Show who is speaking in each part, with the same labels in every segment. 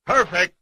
Speaker 1: Perfect.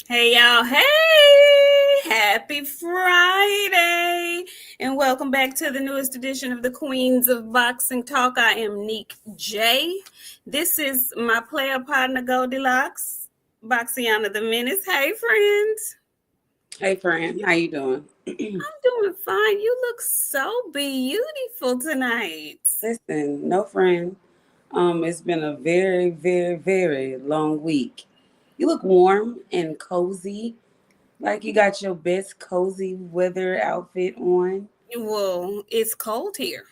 Speaker 2: Hey y'all, hey! Happy Friday! And welcome back to the newest edition of the Queens of Boxing Talk. I am Nik-J. This is my player partner Goldilocks, Boxiana the Menace. Hey friends!
Speaker 3: Hey friend, how you doing?
Speaker 2: I'm doing fine. You look so beautiful tonight.
Speaker 3: Listen, no friend. It's been a very, very, very long week. You look warm and cozy, like you got your best cozy weather outfit on.
Speaker 2: Well, it's cold here.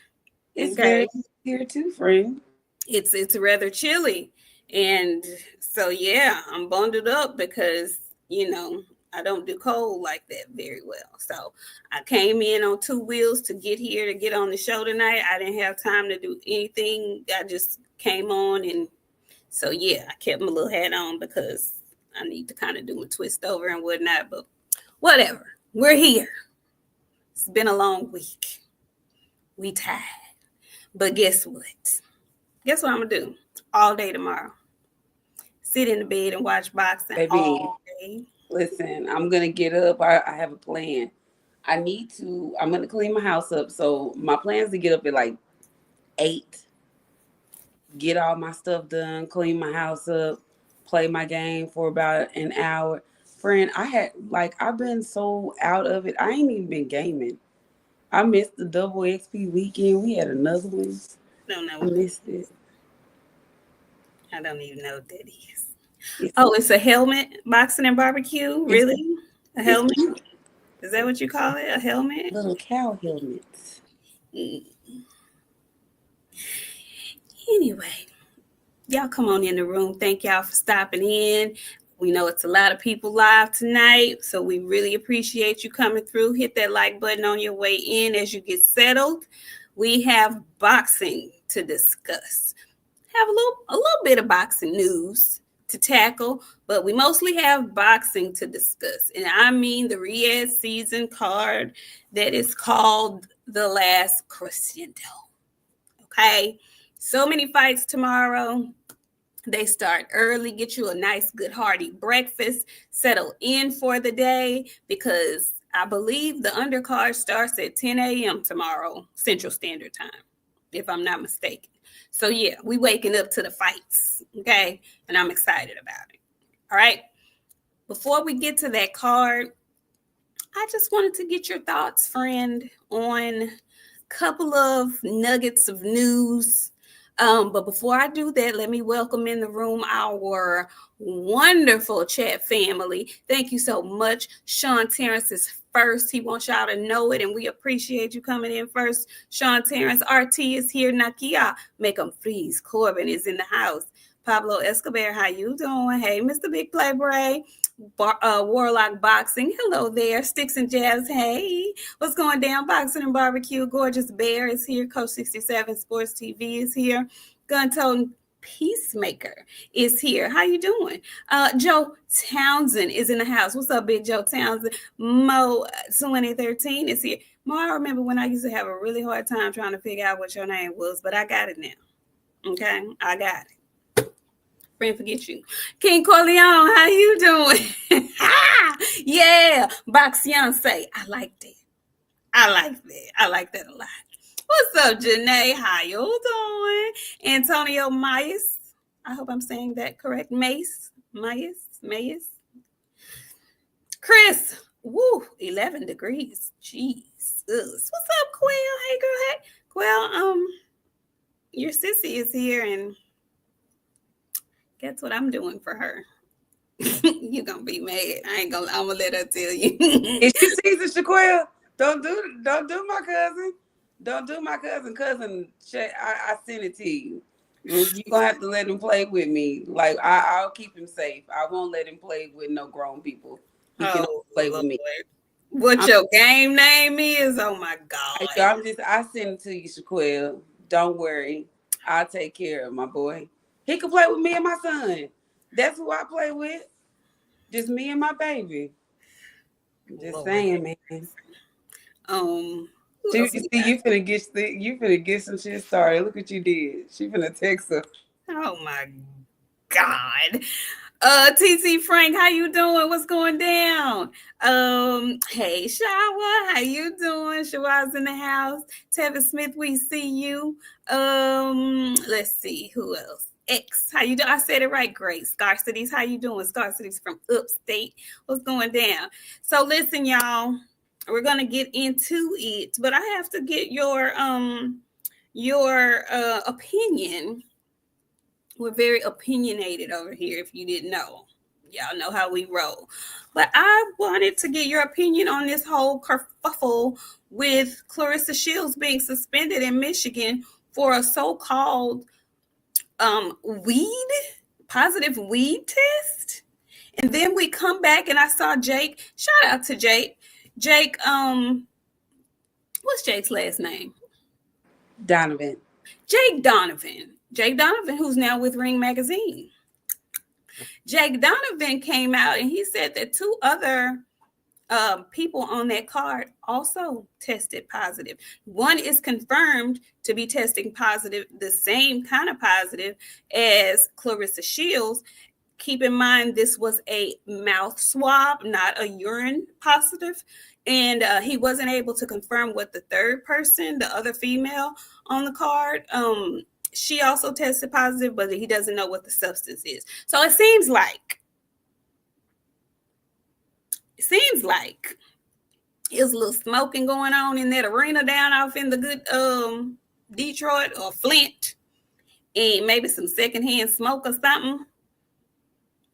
Speaker 3: It's
Speaker 2: Okay.
Speaker 3: very here too, friend.
Speaker 2: It's rather chilly, and so yeah, I'm bundled up because I don't do cold like that very well. So I came in on two wheels to get here to get on the show tonight. I didn't have time to do anything. I just came on, and so yeah, I kept my little hat on because I need to kind of do my twist over and whatnot. But whatever, we're here. It's been a long week. We tired, but guess what? Guess what I'm gonna do all day tomorrow? Sit in the bed and watch boxing
Speaker 3: Baby,
Speaker 2: all day.
Speaker 3: listen, I'm gonna get up. I have a plan. I'm gonna clean my house up. So my plan is to get up at like 8, get all my stuff done, clean my house up, play my game for about an hour. Friend, I've been so out of it. I ain't even been gaming. I missed the double XP weekend. We had another one.
Speaker 2: Don't know.
Speaker 3: I missed it.
Speaker 2: I don't even know what that is. It's a helmet, boxing and barbecue. Really, a helmet? Is that what you call it? A helmet?
Speaker 3: Little cow helmets.
Speaker 2: Anyway, y'all come on in the room. Thank y'all for stopping in. We know it's a lot of people live tonight, so we really appreciate you coming through. Hit that like button on your way in as you get settled. We have boxing to discuss. Have a little bit of boxing news to tackle, but we mostly have boxing to discuss. And I mean the Riyadh season card that is called The Last Crescendo. Okay? So many fights tomorrow. They start early, get you a nice, good, hearty breakfast, settle in for the day, because I believe the undercard starts at 10 a.m. tomorrow, Central Standard Time, if I'm not mistaken. So yeah, we waking up to the fights, okay? And I'm excited about it. All right. Before we get to that card, I just wanted to get your thoughts, friend, on a couple of nuggets of news. But before I do that, let me welcome in the room our wonderful chat family. Thank you so much. Sean Terrence is first. He wants y'all to know it, and we appreciate you coming in first. Sean Terrence, RT is here. Nakia, make them freeze. Corbin is in the house. Pablo Escobar, how you doing? Hey, Mr. Big Play Bray. Warlock Boxing, hello there. Sticks and Jabs, hey, what's going down? Boxing and Barbecue, Gorgeous Bear is here. Coach 67 Sports TV is here. Gun Toting Peacemaker is here. How you doing? Joe Townsend is in the house. What's up, Big Joe Townsend? Mo 2013 is here. Mo, I remember when I used to have a really hard time trying to figure out what your name was, but I got it now. Okay, I got it. friend forget you. King Corleone, how you doing? Yeah, Boxiana say, I like that. I like that. I like that a lot. What's up, Janae? How you doing? Antonio Myers. I hope I'm saying that correct. Mayes. Chris. Woo, 11 degrees. Jeez. What's up, Quail? Hey, girl. Hey. Quail, your sissy is here, and guess what I'm doing for her? You're gonna be mad. I'm gonna let her tell you.
Speaker 3: If she sees it, Shaquille, don't do my cousin. Don't do my cousin. I sent it to you. You're gonna have to let him play with me. Like I'll keep him safe. I won't let him play with no grown people. He can only play with me.
Speaker 2: What your game name is? Oh my God.
Speaker 3: I sent it to you, Shaquille. Don't worry. I'll take care of my boy. He can play with me and my son. That's who I play with. Just me and my baby. Just saying, man. You finna get some shit started. Look what you did. She finna text her.
Speaker 2: Oh my God. TT Frank, how you doing? What's going down? Hey Shawa, how you doing? Shawa's in the house. Tevin Smith, we see you. Let's see who else. X, how you doing? I said it right. Great. Scar Cities, how you doing? Scar Cities from upstate. What's going down? So listen, y'all. We're gonna get into it, but I have to get your opinion. We're very opinionated over here, if you didn't know. Y'all know how we roll. But I wanted to get your opinion on this whole kerfuffle with Clarissa Shields being suspended in Michigan for a so-called positive weed test. And then we come back and I saw Jake. Shout out to Jake. Jake, what's Jake's last name?
Speaker 3: Donovan.
Speaker 2: Jake Donovan, who's now with Ring Magazine. Jake Donovan came out and he said that two other people on that card also tested positive. One is confirmed to be testing positive, the same kind of positive as Clarissa Shields. Keep in mind, this was a mouth swab, not a urine positive. And he wasn't able to confirm what the third person, the other female on the card, she also tested positive, but he doesn't know what the substance is. So it seems like there's a little smoking going on in that arena down off in the good Detroit or Flint, and maybe some secondhand smoke or something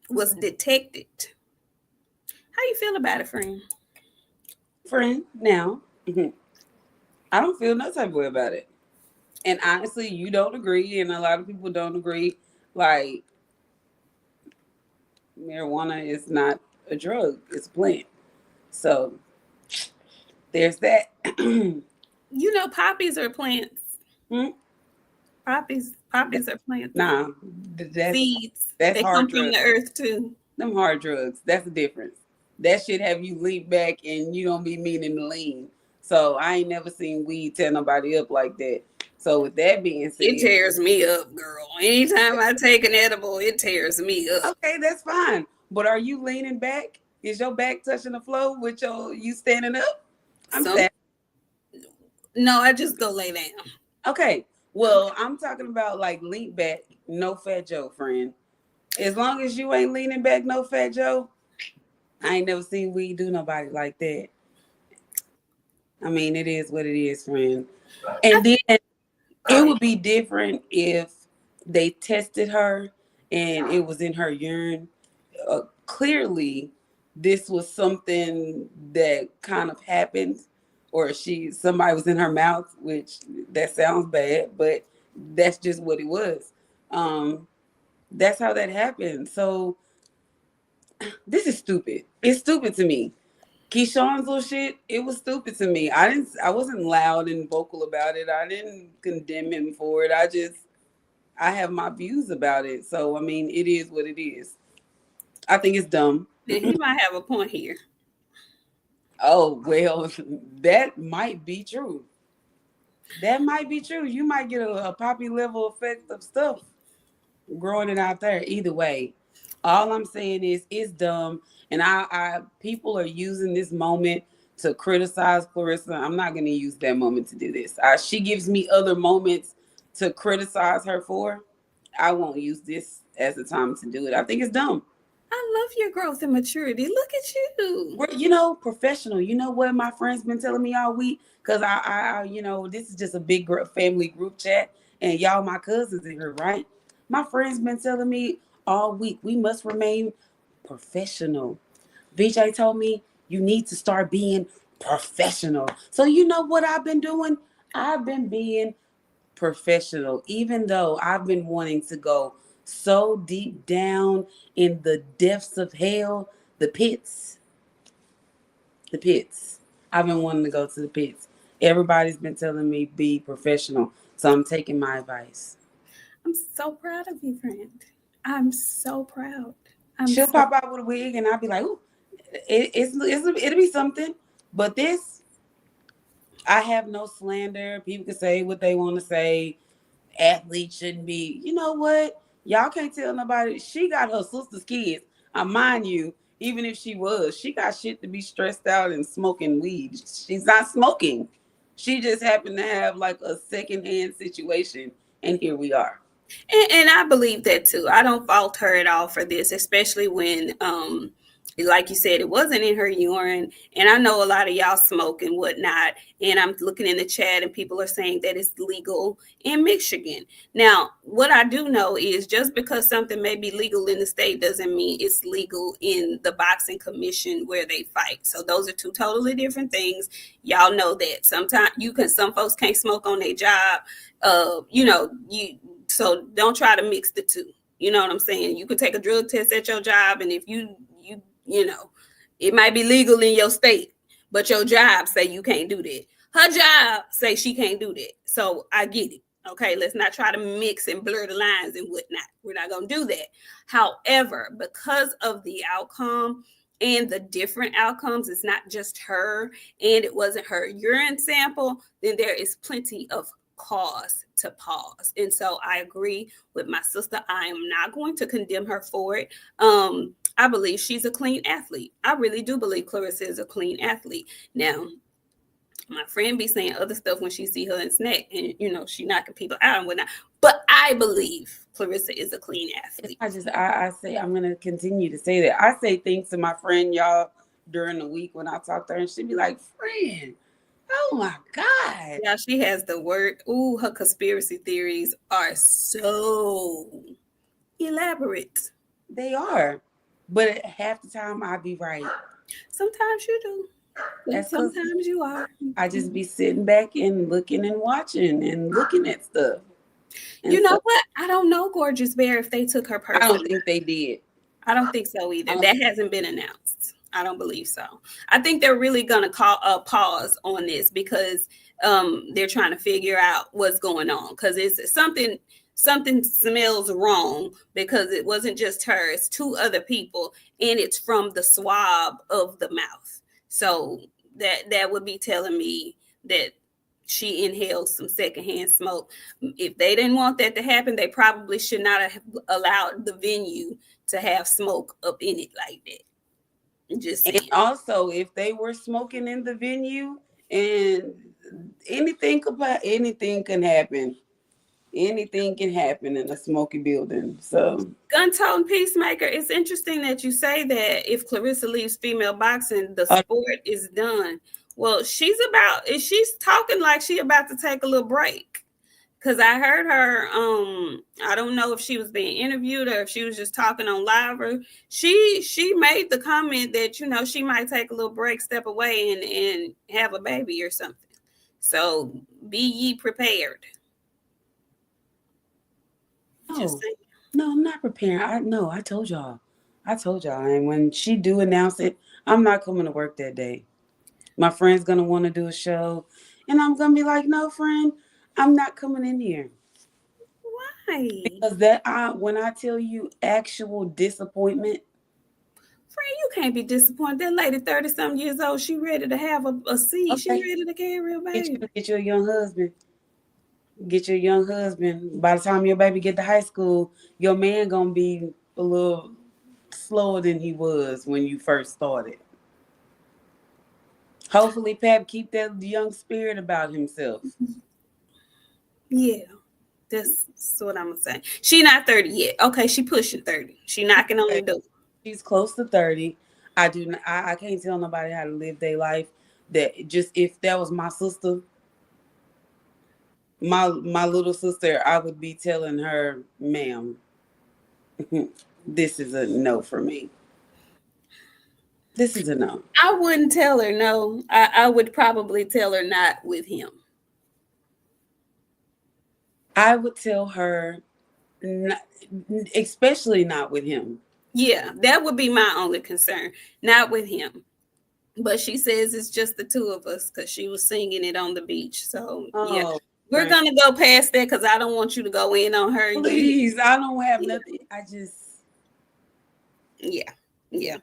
Speaker 2: was detected. How you feel about it, friend?
Speaker 3: Now, I don't feel no type of way about it. And honestly, you don't agree, and a lot of people don't agree. Like, marijuana is not a drug; it's a plant. So there's that.
Speaker 2: You know, poppies are plants. Poppies are plants.
Speaker 3: Nah,
Speaker 2: seeds.
Speaker 3: That's
Speaker 2: they
Speaker 3: hard
Speaker 2: come
Speaker 3: drugs.
Speaker 2: From the earth too.
Speaker 3: Them hard drugs. That's the difference. That shit have you lean back, and you don't be meaning to lean. So I ain't never seen weed tear nobody up like that. So with that being said,
Speaker 2: it tears me up, girl. Anytime I take an edible, it tears me up.
Speaker 3: Okay, that's fine. But are you leaning back? Is your back touching the floor with you standing up? I'm saying.
Speaker 2: No, I just go lay down.
Speaker 3: Okay. Well, I'm talking about like lean back, no fat Joe, friend. As long as you ain't leaning back, no fat Joe, I ain't never seen weed do nobody like that. I mean, it is what it is, friend. And then it would be different if they tested her and it was in her urine. Clearly, this was something that kind of happened, or somebody was in her mouth, which that sounds bad, but that's just what it was. That's how that happened. So this is stupid. It's stupid to me. Keyshawn's little shit, it was stupid to me. I wasn't loud and vocal about it. I didn't condemn him for it. I have my views about it. So, I mean, it is what it is. I think it's dumb.
Speaker 2: And he might have a point here.
Speaker 3: Oh, well, that might be true. That might be true. You might get a poppy level effect of stuff. growing it out there. Either way, all I'm saying is it's dumb, and I people are using this moment to criticize Clarissa. I'm not going to use that moment to do this. She gives me other moments to criticize her for. I won't use this as the time to do it. I think it's dumb.
Speaker 2: I love your growth and maturity. Look at you.
Speaker 3: We're professional. You know what my friends been telling me all week? Because this is just a big family group chat, and y'all my cousins in here, right? My friends been telling me all week we must remain professional. VJ told me you need to start being professional. So you know what I've been doing? I've been being professional, even though I've been wanting to go so deep down in the depths of hell, the pits. The pits. I've been wanting to go to the pits. Everybody's been telling me be professional. So I'm taking my advice.
Speaker 2: I'm so proud of you, friend. I'm so proud.
Speaker 3: She'll pop out with a wig and I'll be like, ooh, it'll be something. But this, I have no slander. People can say what they want to say. Athletes shouldn't be. You know what? Y'all can't tell nobody. She got her sister's kids. Mind you, even if she got shit to be stressed out and smoking weed. She's not smoking. She just happened to have like a secondhand situation, and here we are.
Speaker 2: And I believe that too. I don't fault her at all for this, especially when, like you said, it wasn't in her urine. And I know a lot of y'all smoke and whatnot. And I'm looking in the chat and people are saying that it's legal in Michigan. Now, what I do know is just because something may be legal in the state doesn't mean it's legal in the boxing commission where they fight. So those are two totally different things. Y'all know that. Sometimes some folks can't smoke on their job. So don't try to mix the two. You know what I'm saying? You could take a drug test at your job, and if it might be legal in your state, but your job say you can't do that. Her job say she can't do that. So I get it. Okay, let's not try to mix and blur the lines and whatnot. We're not going to do that. However, because of the outcome and the different outcomes, it's not just her, and it wasn't her urine sample, then there is plenty of cause to pause. And so I agree with my sister. I am not going to condemn her for it. I believe she's a clean athlete. I really do believe Clarissa is a clean athlete. Now, my friend be saying other stuff when she see her in snack, and she knocking people out and whatnot. But I believe Clarissa is a clean athlete.
Speaker 3: I say I'm gonna continue to say that. I say things to my friend, y'all, during the week when I talk to her, and she be like, "Friend, oh my God."
Speaker 2: Yeah, she has the word. Ooh, her conspiracy theories are so elaborate.
Speaker 3: They are. But half the time I be right.
Speaker 2: Sometimes you do. Sometimes you are.
Speaker 3: I just be sitting back and looking and watching and looking at stuff.
Speaker 2: And you know what? I don't know, Gorgeous Bear, if they took her person.
Speaker 3: I don't think they did.
Speaker 2: I don't think so either. That hasn't been announced. I don't believe so. I think they're really going to call a pause on this because they're trying to figure out what's going on, because it's something smells wrong, because it wasn't just her, it's two other people, and it's from the swab of the mouth. So that would be telling me that she inhaled some secondhand smoke. If they didn't want that to happen, they probably should not have allowed the venue to have smoke up in it like that. Just saying.
Speaker 3: And also, if they were smoking in the venue, and anything can happen. Anything can happen in a smoky building. So,
Speaker 2: Gun-toting peacemaker, it's interesting that you say that if Clarissa leaves female boxing, the sport is done. Well, she's talking like she about to take a little break. Because I heard her, I don't know if she was being interviewed or if she was just talking on live. Or she made the comment that, she might take a little break, step away, and have a baby or something. So be ye prepared.
Speaker 3: No, I'm not preparing. I told y'all. And when she do announce it, I'm not coming to work that day. My friend's going to want to do a show. And I'm going to be like, no, friend, I'm not coming in here.
Speaker 2: Why?
Speaker 3: Because when I tell you actual disappointment.
Speaker 2: Friend, you can't be disappointed. That lady, 30-something years old, she ready to have a seed. Okay. She ready to carry a baby.
Speaker 3: Get you a young husband. Get your young husband. By the time your baby get to high school, your man gonna be a little slower than he was when you first started. Hopefully, Pap keep that young spirit about himself.
Speaker 2: Yeah, that's what I'm gonna say. She not 30 yet. Okay, she pushing 30. She knocking on the door.
Speaker 3: She's close to 30. I do. I can't tell nobody how to live their life. That just if that was my sister, my little sister, I would be telling her, "Ma'am, this is a no for me. This is a no."
Speaker 2: I wouldn't tell her no. I would probably tell her not with him.
Speaker 3: I would tell her, not, especially not with him.
Speaker 2: Yeah, that would be my only concern. Not with him. But she says it's just the two of us because she was singing it on the beach. So yeah,
Speaker 3: Oh,
Speaker 2: we're
Speaker 3: right.
Speaker 2: gonna go past that because I don't want you to go in on her.
Speaker 3: Please, I don't have nothing. I just.
Speaker 2: Yeah.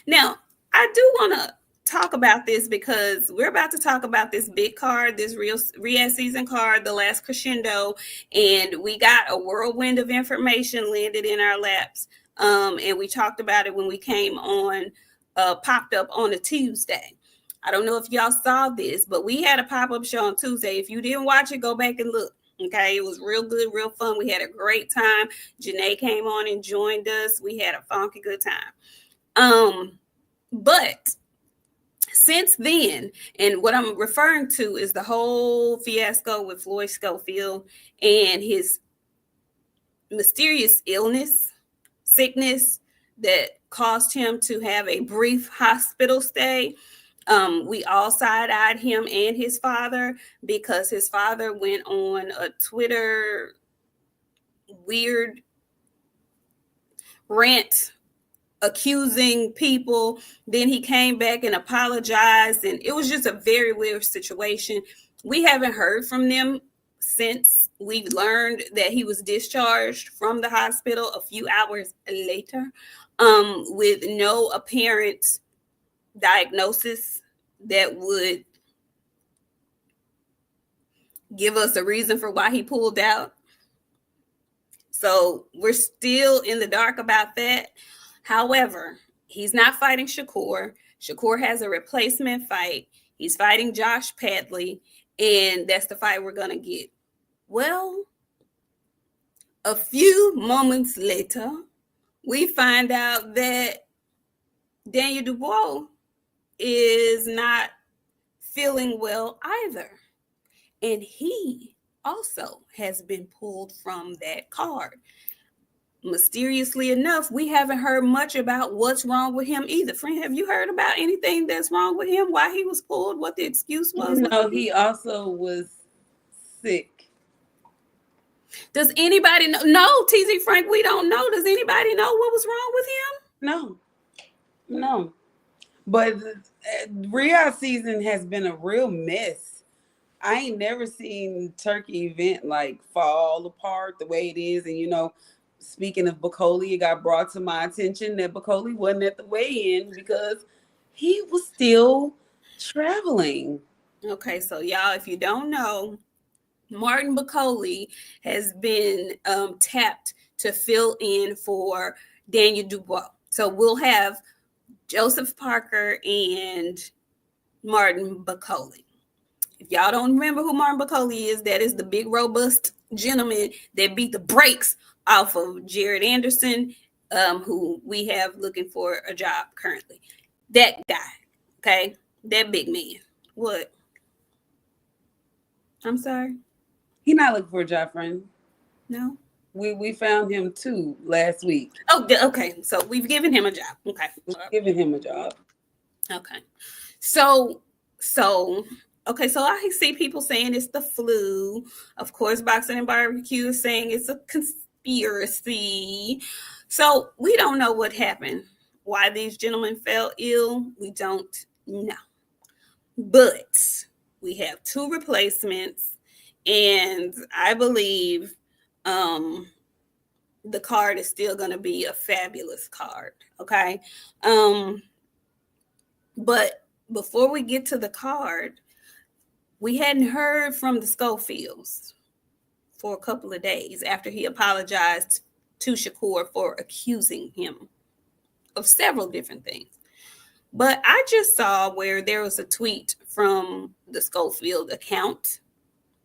Speaker 2: Now I do want to talk about this because we're about to talk about this big card, this real season card, the last Crescendo, and we got a whirlwind of information landed in our laps. And we talked about it when we came on, popped up on a Tuesday. I don't know if y'all saw this, but we had a pop-up show on Tuesday. If you didn't watch it, go back and look. Okay, it was real good, real fun. We had a great time. Janae came on and joined us. We had a funky good time. But since then, and what I'm referring to is the whole fiasco with Floyd Schofield and his mysterious illness, sickness that caused him to have a brief hospital stay. We all side-eyed him and his father because his father went on a Twitter weird rant accusing people. Then he came back and apologized, and it was just a very weird situation. We haven't heard from them since we learned that he was discharged from the hospital a few hours later, with no apparent diagnosis that would give us a reason for why he pulled out. So we're still in the dark about that. However, he's not fighting Shakur. Shakur has a replacement fight. He's fighting Josh Padley, and that's the fight we're going to get. Well, a few moments later, we find out that Daniel Dubois is not feeling well either. And he also has been pulled from that card. Mysteriously enough, we haven't heard much about what's wrong with him either. Friend, have you heard about anything that's wrong with him? Why he was pulled? What the excuse was?
Speaker 3: No, he also was sick.
Speaker 2: Does anybody know? No, TZ Frank, we don't know. Does anybody know what was wrong with him?
Speaker 3: No. But Riyadh season has been a real mess. I ain't never seen Turkey event like fall apart the way it is. And speaking of Bacoli, it got brought to my attention that Bacoli wasn't at the weigh-in because he was still traveling.
Speaker 2: Okay, so y'all, if you don't know, Martin Bacoli has been tapped to fill in for Daniel Dubois. So we'll have Joseph Parker and Martin Bacoli. If y'all don't remember who Martin Bacoli is, that is the big, robust gentleman that beat the brakes off of Jared Anderson, who we have looking for a job currently. That guy, okay? That big man. What? I'm sorry?
Speaker 3: He not looking for a job, friend.
Speaker 2: No?
Speaker 3: We found him too last week.
Speaker 2: Oh, okay. So we've given him a job. Okay.
Speaker 3: We've given him a job.
Speaker 2: Okay. So I see people saying it's the flu. Of course, Boxing and Barbecue is saying it's a conspiracy. So we don't know what happened. Why these gentlemen fell ill, we don't know. But we have two replacements, and I believe the card is still going to be a fabulous card. Okay. But before we get to the card, we hadn't heard from the Schofields. for a couple of days after he apologized to Shakur for accusing him of several different things. But I just saw where there was a tweet from the Schofield account.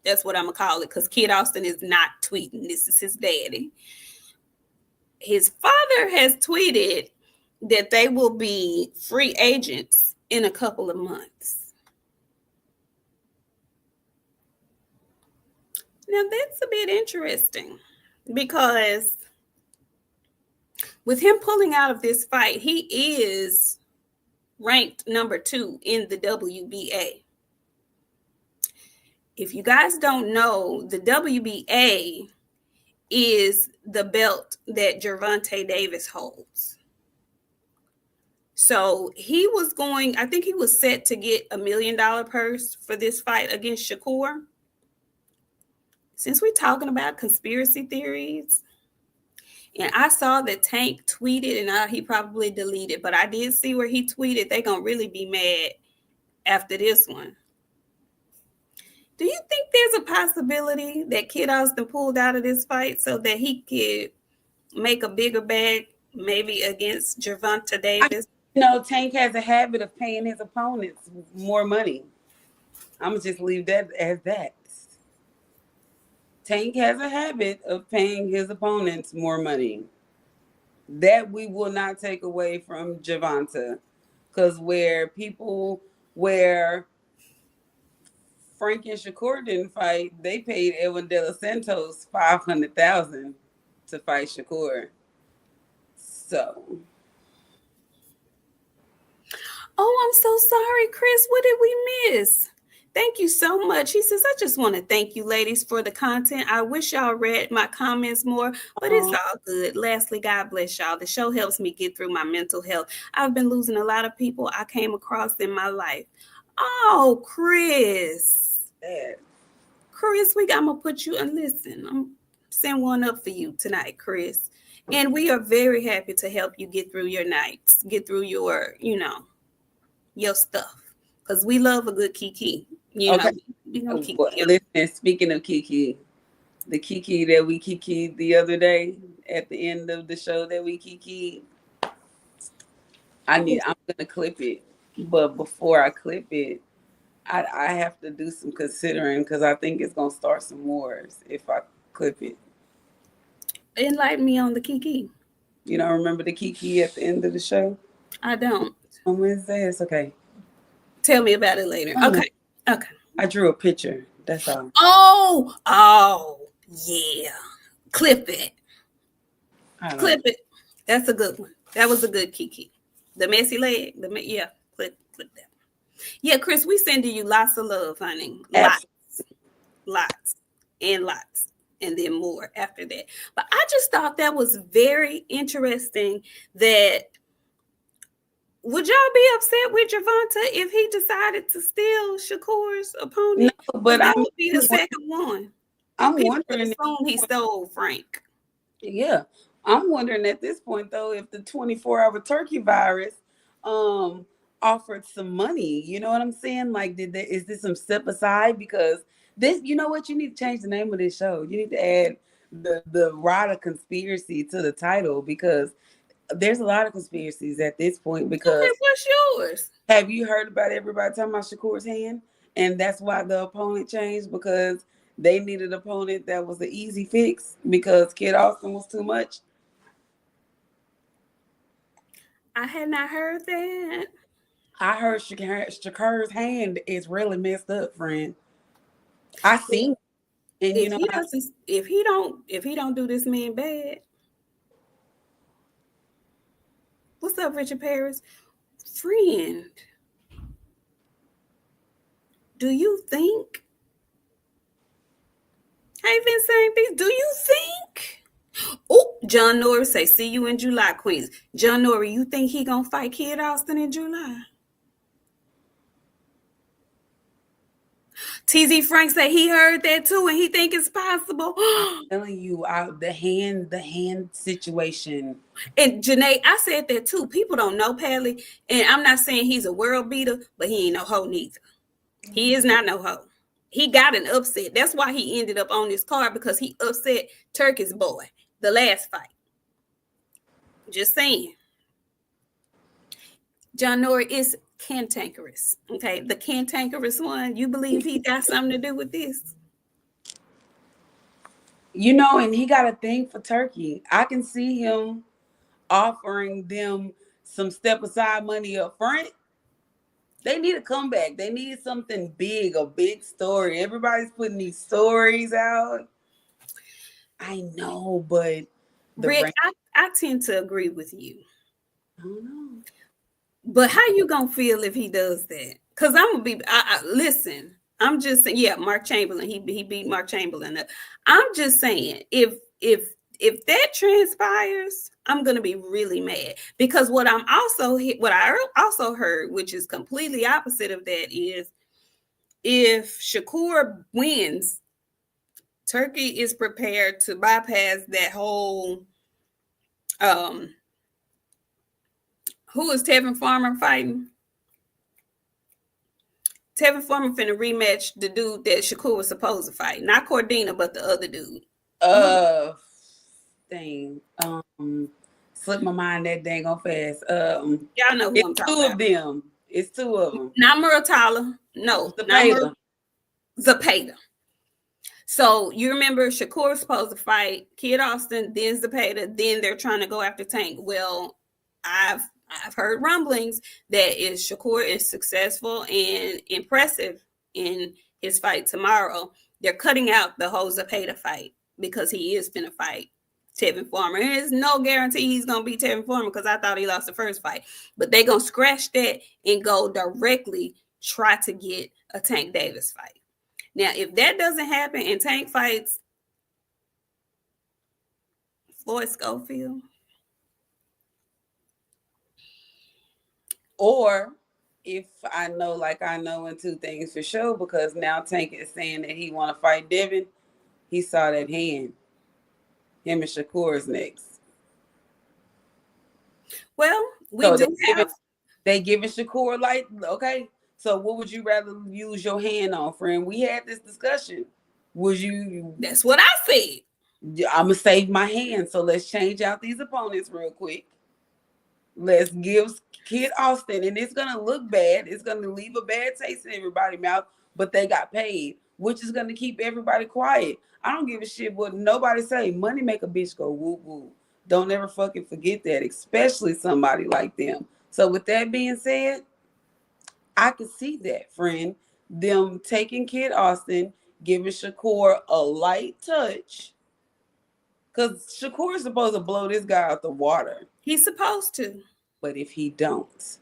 Speaker 2: That's what I'm going to call it, because Kid Austin is not tweeting. This is his daddy. His father has tweeted that they will be free agents in a couple of months. Now, that's a bit interesting because with him pulling out of this fight, he is ranked number 2 in the WBA. If you guys don't know, the WBA is the belt that Gervonta Davis holds. So he was I think he was set to get $1 million purse for this fight against Shakur. Since we're talking about conspiracy theories, and I saw that Tank tweeted, and he probably deleted, but I did see where he tweeted, they're going to really be mad after this one. Do you think there's a possibility that Kid Austin pulled out of this fight so that he could make a bigger bag, maybe against Gervonta Davis?
Speaker 3: Tank has a habit of paying his opponents more money. I'm going to just leave that as that. Tank has a habit of paying his opponents more money. That we will not take away from Gervonta. Because where Frank and Shakur didn't fight, they paid Edwin De Los Santos $500,000 to fight Shakur. So.
Speaker 2: Oh, I'm so sorry, Chris. What did we miss? Thank you so much. He says, I just want to thank you, ladies, for the content. I wish y'all read my comments more, but it's all good. Lastly, God bless y'all. The show helps me get through my mental health. I've been losing a lot of people I came across in my life. Oh, Chris. Chris, I'm going to put you and listen. I'm send one up for you tonight, Chris. And we are very happy to help you get through your nights, get through your, your stuff. Because we love a good Kiki.
Speaker 3: Okay.
Speaker 2: Kiki.
Speaker 3: Listen, speaking of Kiki, the Kiki that we Kiki'd the other day at the end of the show that we Kiki'd, I'm gonna clip it. But before I clip it, I have to do some considering because I think it's gonna start some wars if I clip it.
Speaker 2: Enlighten me on the Kiki.
Speaker 3: You don't remember the Kiki at the end of the show?
Speaker 2: I don't.
Speaker 3: On Wednesday? It's okay.
Speaker 2: Tell me about it later. Okay.
Speaker 3: I drew a picture. That's all.
Speaker 2: Oh, yeah. Clip it. Clip it. That's a good one. That was a good Kiki. The messy leg. Clip that. Yeah, Chris, we sending you lots of love, honey. Lots. And then more after that. But I just thought that was very interesting that would y'all be upset with Gervonta if he decided to steal Shakur's opponent?
Speaker 3: No, but
Speaker 2: that would be the second one.
Speaker 3: I'm wondering
Speaker 2: if he stole Frank.
Speaker 3: Yeah. I'm wondering at this point, though, if the 24-hour turkey virus offered some money. You know what I'm saying? Like, is this some step aside? Because this, you know what? You need to change the name of this show. You need to add the Rod of Conspiracy to the title because there's a lot of conspiracies at this point because
Speaker 2: what's yours?
Speaker 3: Have you heard about everybody talking about Shakur's hand? And that's why the opponent changed because they needed an opponent that was an easy fix because Kid Austin was too much.
Speaker 2: I had not heard that.
Speaker 3: I heard Shakur's hand is really messed up, friend. I seen it. And
Speaker 2: if he don't do this man bad. What's up, Richard Paris? Friend, do you think? I've been saying things. Do you think? Oh, John Norris say, see you in July, Queens. John Norris, you think he gonna fight Kid Austin in July? TZ Frank say he heard that too, and he think it's possible.
Speaker 3: I'm telling you, the hand situation.
Speaker 2: And Janae, I said that too. People don't know Pally, and I'm not saying he's a world beater, but he ain't no hoe neither. He is not no hoe. he got an upset. That's why he ended up on this card, because he upset Turkish boy the last fight. Just saying. John Nori is cantankerous. Okay, the cantankerous one. You believe he got something to do with this?
Speaker 3: You know, and he got a thing for Turkey. I can see him offering them some step aside money up front. They need a comeback. They need something big, a big story. Everybody's putting these stories out. I know, but
Speaker 2: Rick, I tend to agree with you.
Speaker 3: I don't know.
Speaker 2: But how you gonna feel if he does that? Because I'm gonna be. Listen. I'm just saying. Yeah, Mark Chamberlain. He beat Mark Chamberlain. I'm just saying, if that transpires, I'm gonna be really mad, because what I also heard, which is completely opposite of that, is if Shakur wins, Turkey is prepared to bypass that whole. Who is Tevin Farmer fighting? Tevin Farmer finna rematch the dude that Shakur was supposed to fight. Not Cordina, but the other dude.
Speaker 3: Thing. Slipped my mind that dang on fast.
Speaker 2: Y'all know who I'm talking about.
Speaker 3: It's two of them.
Speaker 2: Not Muratalla. No. Zapata. So you remember Shakur was supposed to fight Kid Austin, then Zapata, then they're trying to go after Tank. Well, I've heard rumblings that Shakur is successful and impressive in his fight tomorrow. They're cutting out the whole Zapata fight because he is finna fight Tevin Farmer. And there's no guarantee he's gonna beat Tevin Farmer, because I thought he lost the first fight. But they're gonna scratch that and go directly try to get a Tank Davis fight. Now, if that doesn't happen and Tank fights Floyd Schofield,
Speaker 3: or if I know in two things for sure, because now Tank is saying that he want to fight Devin, he saw that hand. Him and Shakur is next.
Speaker 2: Well,
Speaker 3: they giving Shakur like, okay, so what would you rather use your hand on, friend? We had this discussion. Would you?
Speaker 2: That's what I said.
Speaker 3: I'm gonna save my hand, so let's change out these opponents real quick. Let's give Kid Austin, and it's gonna look bad. It's gonna leave a bad taste in everybody's mouth, but they got paid, which is gonna keep everybody quiet. I don't give a shit what nobody say. Money make a bitch go woo woo. Don't ever fucking forget that, especially somebody like them. So with that being said, I can see that, friend. Them taking Kid Austin, giving Shakur a light touch. Because Shakur is supposed to blow this guy out the water.
Speaker 2: He's supposed to.
Speaker 3: But if he don't.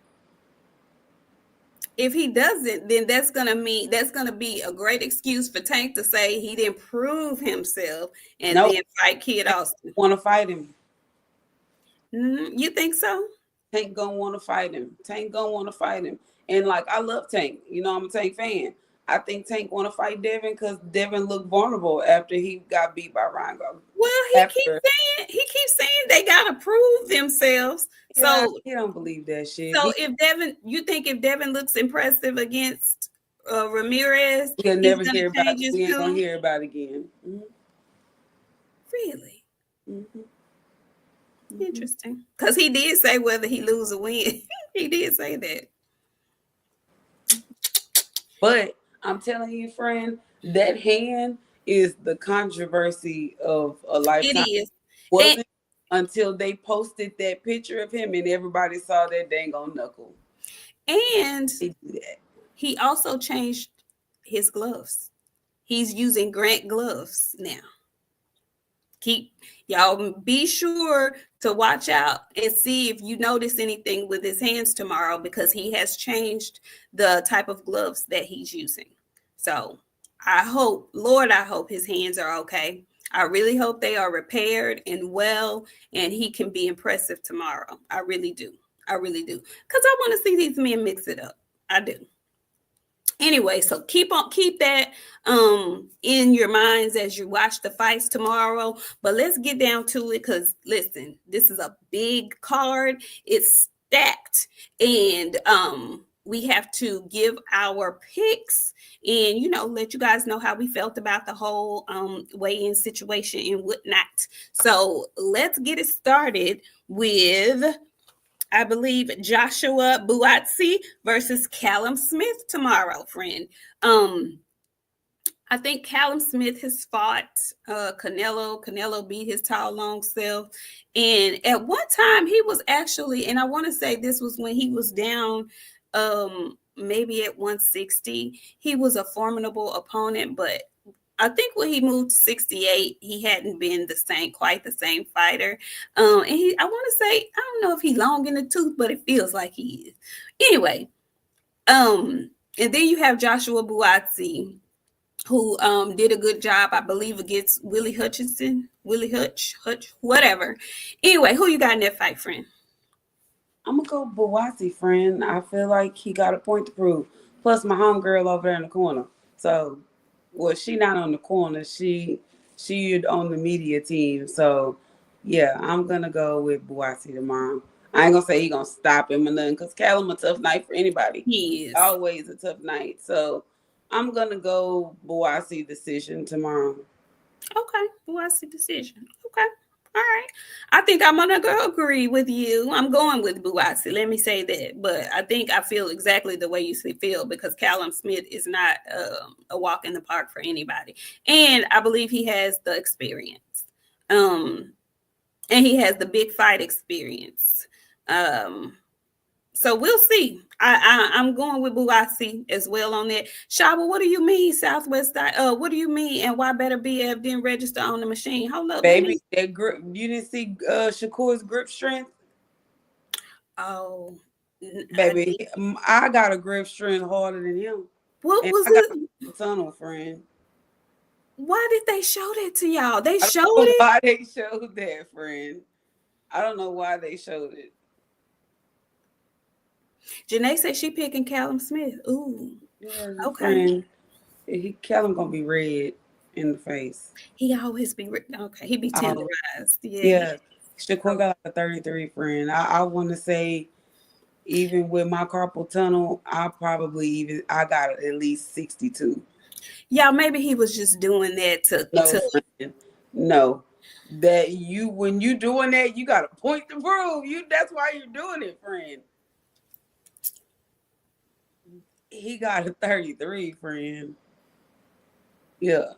Speaker 2: If he doesn't, then that's gonna be a great excuse for Tank to say he didn't prove himself and then fight Kid Austin.
Speaker 3: Want to fight him?
Speaker 2: You think so?
Speaker 3: Tank gonna want to fight him. And like, I love Tank. You know, I'm a Tank fan. I think Tank want to fight Devin because Devin looked vulnerable after he got beat by Ryan Garber.
Speaker 2: Well, he keeps saying they gotta prove themselves.
Speaker 3: Yeah, so he don't believe that shit.
Speaker 2: So you think if Devin looks impressive against Ramirez,
Speaker 3: we'll never hear about it. We ain't gonna hear about it again. Mm-hmm.
Speaker 2: Really? Interesting. Because he did say whether he lose or win. He did say that.
Speaker 3: But I'm telling you, friend, that hand is the controversy of a lifetime.
Speaker 2: It is.
Speaker 3: Wasn't until they posted that picture of him and everybody saw that dang on knuckle.
Speaker 2: And he also changed his gloves. He's using Grant gloves now. Y'all be sure to watch out and see if you notice anything with his hands tomorrow, because he has changed the type of gloves that he's using. So I hope his hands are okay. I really hope they are repaired and well, and he can be impressive tomorrow. I really do. Because I want to see these men mix it up. I do. Anyway, so keep that in your minds as you watch the fights tomorrow. But let's get down to it, because listen, this is a big card. It's stacked, and we have to give our picks and, let you guys know how we felt about the whole weigh-in situation and whatnot. So let's get it started with, I believe, Joshua Buatsi versus Callum Smith tomorrow, friend. I think Callum Smith has fought Canelo. Canelo beat his tall, long self. And at one time, he was actually, and I want to say this was when he was down maybe at 160. He was a formidable opponent, but I think when he moved to 68, he hadn't been quite the same fighter. And I want to say, I don't know if he's long in the tooth, but it feels like he is. Anyway, and then you have Joshua Buatsi, who did a good job, I believe, against Willie Hutchinson, Hutch, whatever. Anyway, who you got in that fight, friend?
Speaker 3: I'm going to go Boxiana, friend. I feel like he got a point to prove. Plus, my homegirl over there in the corner. So, well, she not on the corner. She on the media team. So, yeah, I'm going to go with Boxiana tomorrow. I ain't going to say he going to stop him or nothing because Callum a tough night for anybody.
Speaker 2: He is.
Speaker 3: Always a tough night. So, I'm going to go Boxiana decision tomorrow.
Speaker 2: Okay, Buatsi decision. Okay. All right. I think I'm going to go agree with you. I'm going with Buatsi. Let me say that. But I feel exactly the way you feel because Callum Smith is not a walk in the park for anybody. And I believe he has the experience. And he has the big fight experience. So we'll see. I'm going with Buatsi as well on that. Shaba, what do you mean, Southwest? What do you mean, and why better BF didn't register on the machine? Hold up,
Speaker 3: baby. That grip, you didn't see Shakur's grip strength?
Speaker 2: Oh,
Speaker 3: baby, I got a grip strength harder than him.
Speaker 2: What
Speaker 3: and
Speaker 2: was
Speaker 3: I got
Speaker 2: it?
Speaker 3: a tunnel, friend.
Speaker 2: Why did they show that to y'all? They
Speaker 3: I
Speaker 2: showed
Speaker 3: don't know
Speaker 2: it.
Speaker 3: why they showed that, friend. I don't know why they showed it.
Speaker 2: Janae said she picking Callum Smith. Ooh,
Speaker 3: yeah,
Speaker 2: okay.
Speaker 3: Friend, Callum gonna be red in the face.
Speaker 2: He always be okay. He be tenderized.
Speaker 3: Yeah. Shakur got like a 33, friend. I want to say, even with my carpal tunnel, I got at least 62.
Speaker 2: Yeah, maybe he was just doing that to.
Speaker 3: Friend. No. That when you doing that, you got a point to prove. That's why you're doing it, friend. He got a 33, friend. Yeah.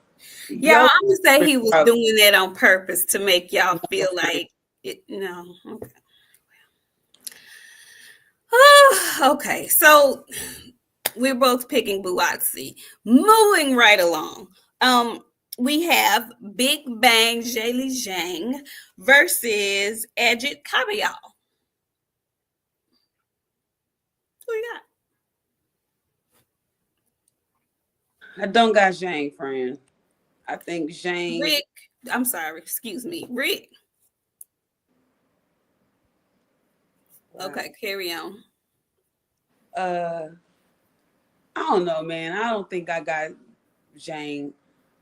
Speaker 2: Yeah, I'm gonna say he was doing that on purpose to make y'all feel like it. No. Okay. Okay. So we're both picking Buatsi. Moving right along. We have Big Bang Zheli Zhang versus Ajit Kabayal. Who you
Speaker 3: got? I don't got Zhang, friend. I think Zhang.
Speaker 2: Rick. I'm sorry. Excuse me. Rick. Wow. Okay, carry on.
Speaker 3: I don't know, man. I don't think I got Zhang.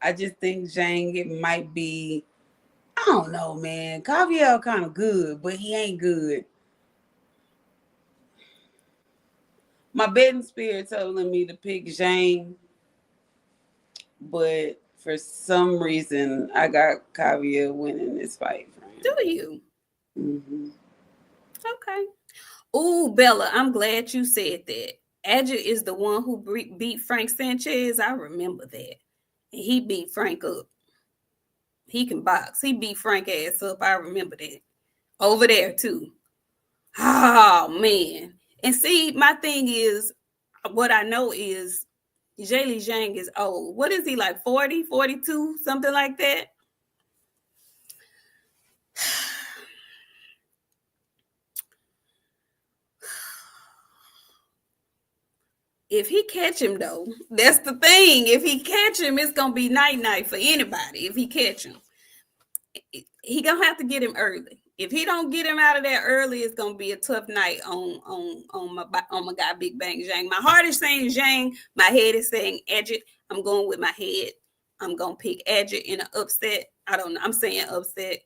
Speaker 3: I just think Zhang, it might be, I don't know, man. Kaviel kind of good, but he ain't good. My betting spirit telling me to pick Zhang, but for some reason, I got Kaviel winning this fight. Friend.
Speaker 2: Do you?
Speaker 3: Mm-hmm.
Speaker 2: Okay. Oh, Bella, I'm glad you said that. Ajit is the one who beat Frank Sanchez. I remember that. And he beat Frank up. He can box. He beat Frank ass up. I remember that. Over there, too. Oh, man. And see, my thing is, what I know is Zheli Zhang is old. What is he, like 40, 42, something like that? If he catch him, though, that's the thing. If he catch him, it's going to be night-night for anybody if he catch him. He going to have to get him early. If he don't get him out of there early, it's going to be a tough night on my guy, Big Bang Zhang. My heart is saying Zhang. My head is saying Ajit. I'm going with my head. I'm going to pick Ajit in an upset. I don't know. I'm saying upset.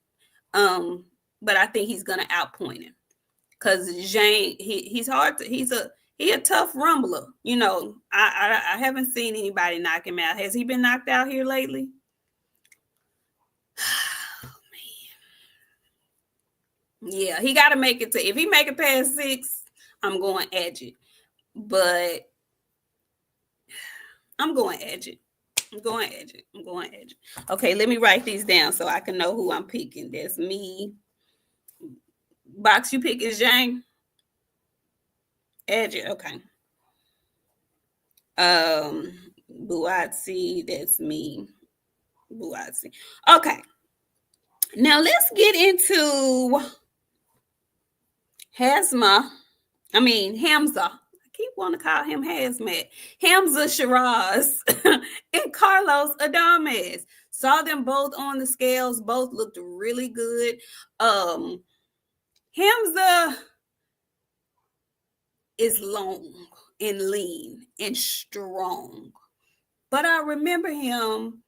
Speaker 2: But I think he's going to outpoint him. Because Zhang, he's hard to, he a tough rumbler. You know, I haven't seen anybody knock him out. Has he been knocked out here lately? Oh, man. Yeah, he got to make it to. If he make it past 6, I'm going Edge. But I'm going Edge. I'm going Edge. I'm going Edge. Okay, let me write these down so I can know who I'm picking. That's me. Box, you pick is Jane. Edge. Okay. Buatsi, that's me. Buatsi. Okay. Now let's get into Hamza. I keep wanting to call him Hazmat. Hamza Shiras and Carlos Adames. Saw them both on the scales. Both looked really good. Hamza is long and lean and strong. But I remember him,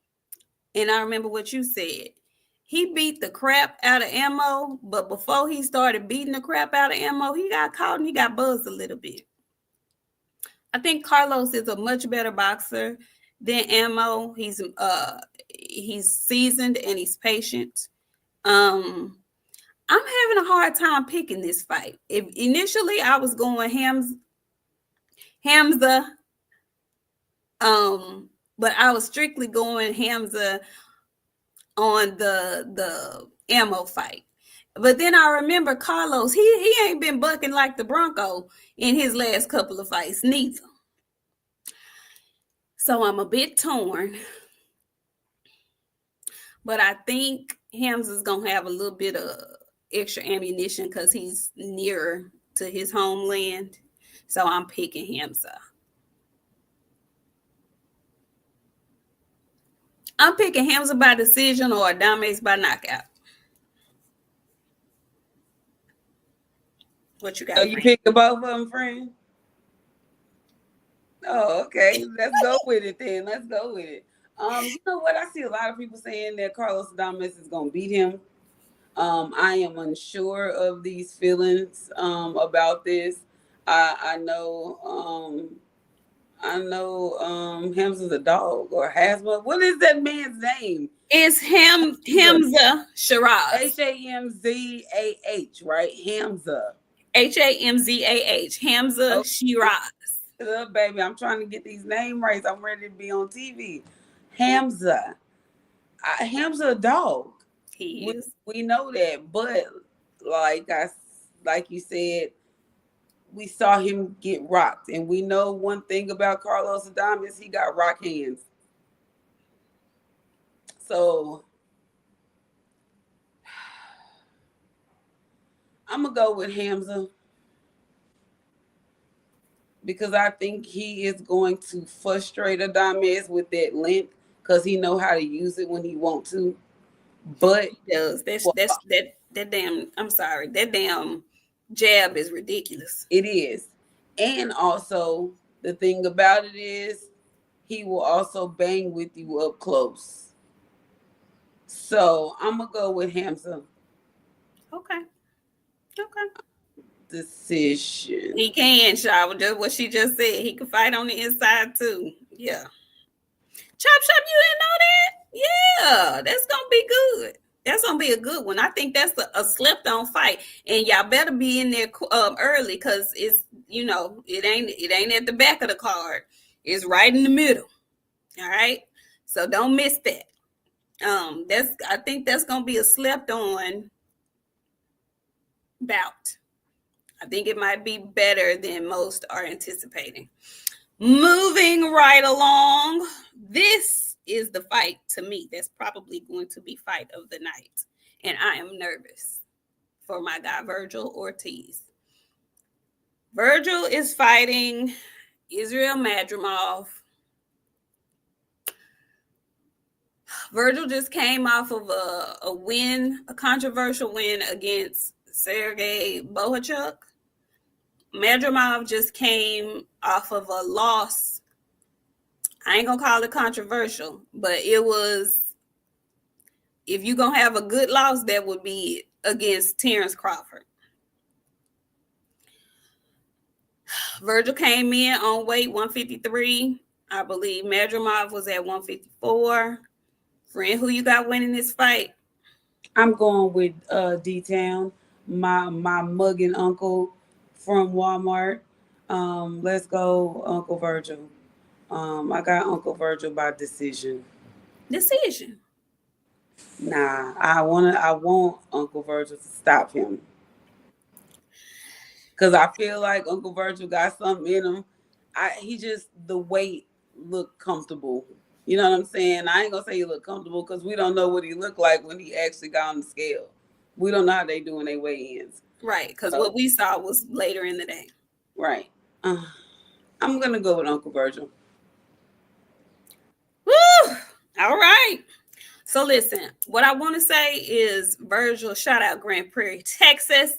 Speaker 2: and I remember what you said. He beat the crap out of Ammo, but before he started beating the crap out of Ammo, he got caught and he got buzzed a little bit. I think Carlos is a much better boxer than Ammo. He's seasoned and he's patient. I'm having a hard time picking this fight. If initially I was going Hamza, but I was strictly going Hamza on the Ammo fight. But then I remember Carlos, he ain't been bucking like the Bronco in his last couple of fights, neither. So I'm a bit torn. But I think Hamza's going to have a little bit of extra ammunition because he's nearer to his homeland. So I'm picking Hamza. I'm picking Hamza by decision or Adames by knockout. What you got?
Speaker 3: So you pick both of them, friend? Oh, okay. Let's go with it then. Let's go with it. You know what? I see a lot of people saying that Carlos Adames is gonna beat him. I am unsure of these feelings about this. I know Hamza's a dog or Hasma. What is that man's name?
Speaker 2: It's Hamza Shiraz.
Speaker 3: Hamzah, right? Hamza.
Speaker 2: Hamzah. Hamza Shiraz.
Speaker 3: Baby, I'm trying to get these name rights. I'm ready to be on TV. Hamza. Hamza a dog.
Speaker 2: He is.
Speaker 3: We know that, but like you said, we saw him get rocked, and we know one thing about Carlos Adames, he got rock hands. So I'm gonna go with Hamza because I think he is going to frustrate Adames with that length because he know how to use it when he want to. But
Speaker 2: he does. That damn. I'm sorry. That damn jab is ridiculous.
Speaker 3: It is. And also the thing about it is he will also bang with you up close. So I'm gonna go with Hamza.
Speaker 2: Okay.
Speaker 3: Decision.
Speaker 2: He can, Shaw. Just what she just said. He can fight on the inside too. Yeah. Chop, you didn't know that? Yeah, that's gonna be good. That's gonna be a good one. I think that's a slept-on fight, and y'all better be in there early because it's it ain't at the back of the card. It's right in the middle. All right, so don't miss that. I think that's gonna be a slept-on bout. I think it might be better than most are anticipating. Moving right along, this is the fight to me that's probably going to be fight of the night. And I am nervous for my guy, Virgil Ortiz. Virgil is fighting Israel Madrimov. Virgil just came off of a controversial win against Sergey Bohachuk. Madrimov just came off of a loss. I ain't gonna call it controversial, but it was, if you're gonna have a good loss, that would be against Terrence Crawford. Virgil came in on weight 153. I believe Madrimov was at 154. Friend, who you got winning this fight?
Speaker 3: I'm going with D-Town, my mugging uncle from Walmart. Let's go, Uncle Virgil. I got Uncle Virgil by decision.
Speaker 2: Decision.
Speaker 3: Nah, I want Uncle Virgil to stop him. Cause I feel like Uncle Virgil got something in him. He just the weight looked comfortable. You know what I'm saying? I ain't gonna say he looked comfortable because we don't know what he looked like when he actually got on the scale. We don't know how they doing their weigh-ins.
Speaker 2: Right, because what we saw was later in the day.
Speaker 3: Right. I'm gonna go with Uncle Virgil.
Speaker 2: Woo! All right. So listen, what I want to say is Virgil, shout out Grand Prairie, Texas.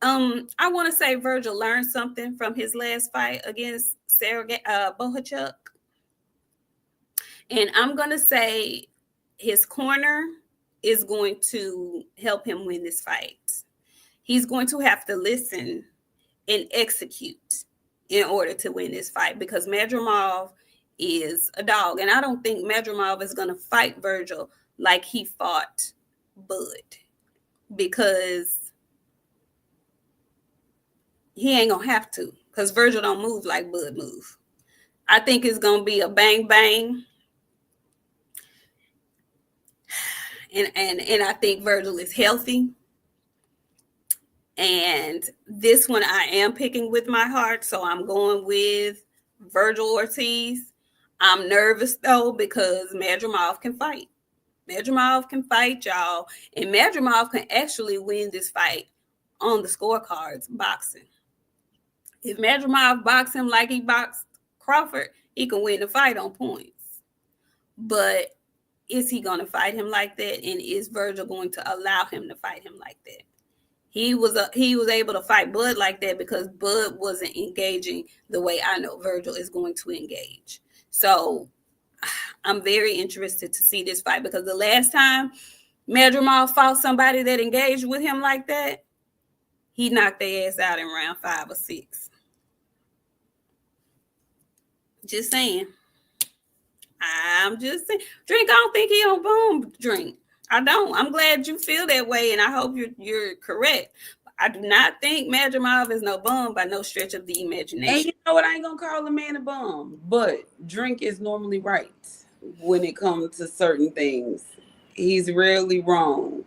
Speaker 2: I want to say Virgil learned something from his last fight against Sarah Bohachuk. And I'm going to say his corner is going to help him win this fight. He's going to have to listen and execute in order to win this fight because Madrimov is a dog. And I don't think Madrimov is going to fight Virgil like he fought Bud because he ain't going to have to because Virgil don't move like Bud move. I think it's going to be a bang bang. And I think Virgil is healthy. And this one I am picking with my heart. So I'm going with Virgil Ortiz. I'm nervous though because Madrimov can fight. Madrimov can fight, y'all. And Madrimov can actually win this fight on the scorecards boxing. If Madrimov boxed him like he boxed Crawford, he can win the fight on points. But is he going to fight him like that? And is Virgil going to allow him to fight him like that? He was able to fight Bud like that because Bud wasn't engaging the way I know Virgil is going to engage. So I'm very interested to see this fight because the last time Madrimov fought somebody that engaged with him like that, he knocked their ass out in round 5 or 6. Just saying. I'm just saying. Drink, I don't think he on boom, Drink. I don't. I'm glad you feel that way, and I hope you're correct. I do not think Madrimov is no bum by no stretch of the imagination.
Speaker 3: And you know what? I ain't gonna call a man a bum, but Drink is normally right when it comes to certain things. He's rarely wrong.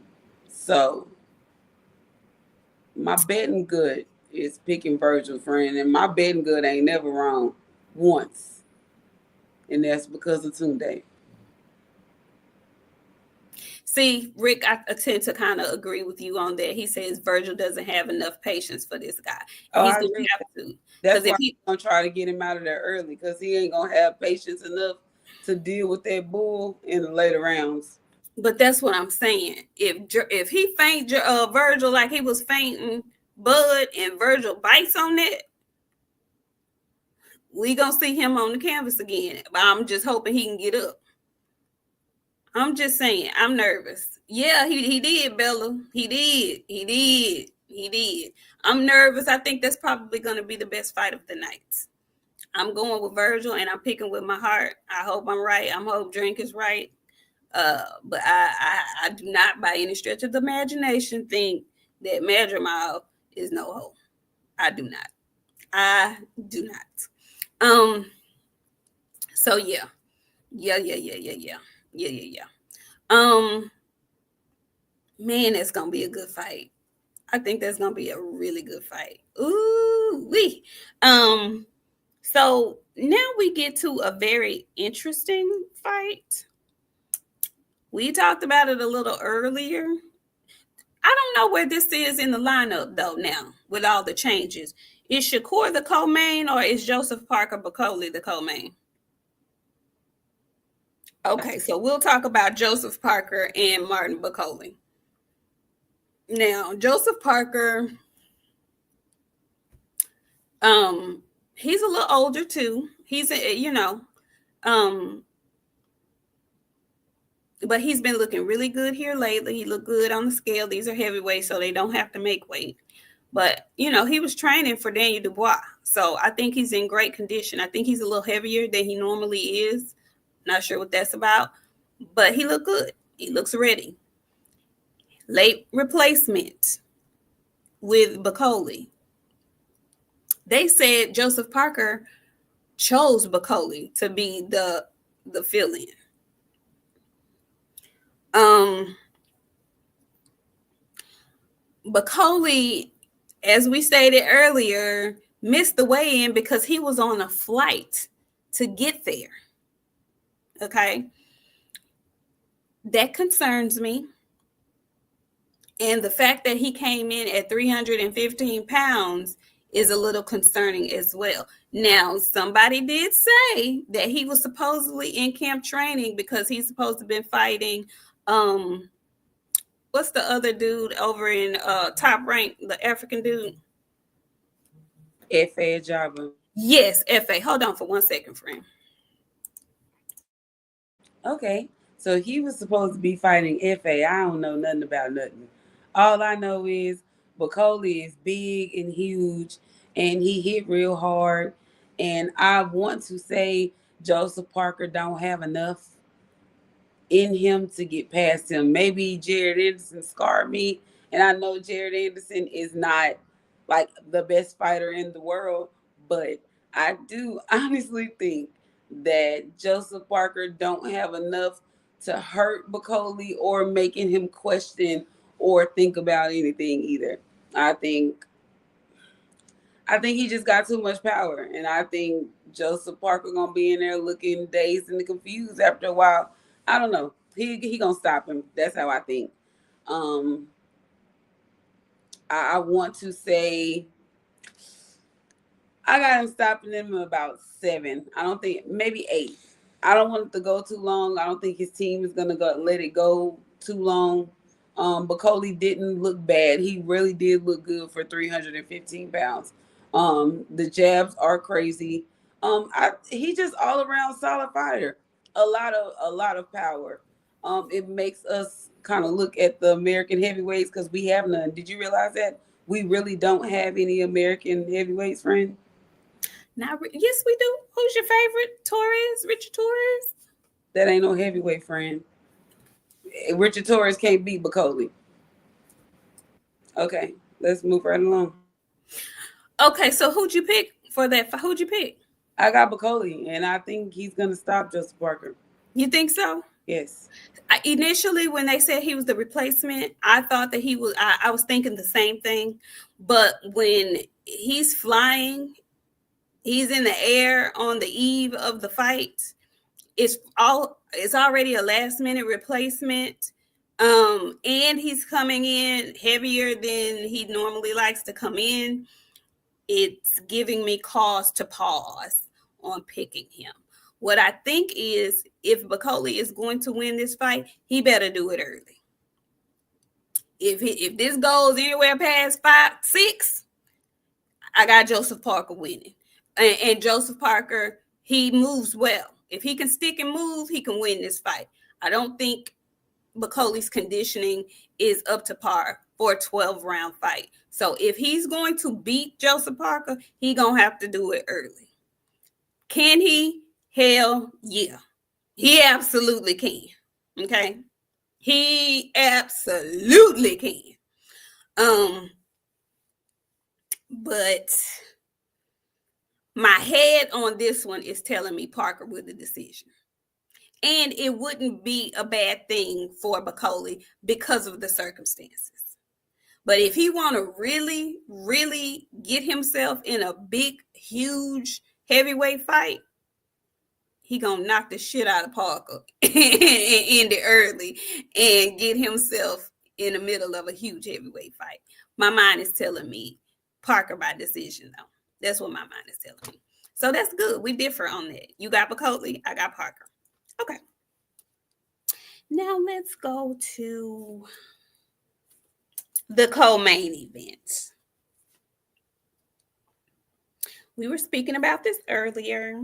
Speaker 3: So my betting good is picking Virgil, friend, and my betting good ain't never wrong once, and that's because of Tunde.
Speaker 2: See, Rick, I tend to kind of agree with you on that. He says Virgil doesn't have enough patience for this guy. He's going to have to.
Speaker 3: That's why he's going to try to get him out of there early because he ain't going to have patience enough to deal with that bull in the later rounds.
Speaker 2: But that's what I'm saying. If he faint Virgil like he was fainting Bud and Virgil bites on that, we going to see him on the canvas again. But I'm just hoping he can get up. I'm just saying, I'm nervous. Yeah, he did, Bella. He did. I'm nervous. I think that's probably going to be the best fight of the night. I'm going with Virgil, and I'm picking with my heart. I hope I'm right. I hope Drink is right. But I do not, by any stretch of the imagination, think that Madrimov is no hoe. I do not. So yeah. Man, that's gonna be a good fight. I think that's gonna be a really good fight. Ooh wee. So now we get to a very interesting fight. We talked about it a little earlier. I don't know where this is in the lineup though now with all the changes. Is Shakur the co-main or is Joseph Parker Bacoli the co-main? Okay, so we'll talk about Joseph Parker and Martin Bacoli. Now, Joseph Parker, he's a little older too. He's but he's been looking really good here lately. He looked good on the scale. These are heavyweights, so they don't have to make weight. But, he was training for Daniel Dubois. So I think he's in great condition. I think he's a little heavier than he normally is. Not sure what that's about. But he looked good. He looks ready. Late replacement with Bacoli. They said Joseph Parker chose Bacoli to be the fill-in. Bacoli, as we stated earlier, missed the weigh-in because he was on a flight to get there. Okay. That concerns me. And the fact that he came in at 315 pounds is a little concerning as well. Now, somebody did say that he was supposedly in camp training because he's supposed to have been fighting what's the other dude over in Top Rank, the African dude?
Speaker 3: F.A. Java.
Speaker 2: Yes, F.A. Hold on for 1 second, friend.
Speaker 3: Okay, so he was supposed to be fighting F.A. I don't know nothing about nothing. All I know is Bacoli is big and huge, and he hit real hard. And I want to say Joseph Parker don't have enough in him to get past him. Maybe Jared Anderson scarred me, and I know Jared Anderson is not like the best fighter in the world, but I do honestly think that Joseph Parker don't have enough to hurt Bacoli or making him question or think about anything either. I think he just got too much power, and I think Joseph Parker gonna be in there looking dazed and confused after a while. I don't know. He gonna stop him. That's how I think. Um, I want to say I got him stopping him about 7. I don't think maybe 8. I don't want it to go too long. I don't think his team is gonna let it go too long. Bacoli didn't look bad. He really did look good for 315 pounds. The jabs are crazy. He just all around solid fighter. A lot of power. It makes us kind of look at the American heavyweights because we have none. Did you realize that we really don't have any American heavyweights, friend?
Speaker 2: Now, yes, we do. Who's your favorite? Torres, Richard Torres?
Speaker 3: That ain't no heavyweight, friend. Richard Torres can't beat Bacoli. Okay, let's move right along.
Speaker 2: Okay, so who'd you pick for that? Who'd you pick?
Speaker 3: I got Bacoli, and I think he's gonna stop Joseph Parker.
Speaker 2: You think so?
Speaker 3: Yes.
Speaker 2: Initially, when they said he was the replacement, I thought that he was. I was thinking the same thing, but when he's flying, he's in the air on the eve of the fight. It's already a last minute replacement. And he's coming in heavier than he normally likes to come in. It's giving me cause to pause on picking him. What I think is if Bacoli is going to win this fight, he better do it early. If this goes anywhere past 5-6, I got Joseph Parker winning. And Joseph Parker, he moves well. If he can stick and move, he can win this fight. I don't think Bacoli's conditioning is up to par for a 12-round fight. So if he's going to beat Joseph Parker, he gonna have to do it early. Can he? Hell yeah. He absolutely can. Okay? He absolutely can. But my head on this one is telling me Parker with the decision. And it wouldn't be a bad thing for Bacoli because of the circumstances. But if he want to really, really get himself in a big, huge heavyweight fight, he gonna knock the shit out of Parker and end it early and get himself in the middle of a huge heavyweight fight. My mind is telling me Parker by decision, though. That's what my mind is telling me. So that's good. We differ on that. You got Bacoli, I got Parker. Okay. Now let's go to the co-main event. We were speaking about this earlier,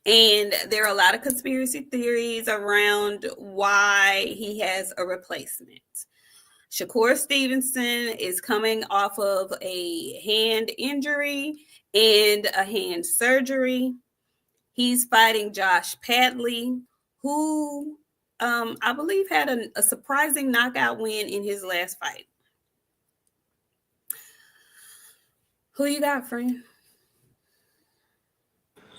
Speaker 2: and there are a lot of conspiracy theories around why he has a replacement. Shakur Stevenson is coming off of a hand injury and a hand surgery. He's fighting Josh Padley, who I believe had a surprising knockout win in his last fight. Who you got, friend?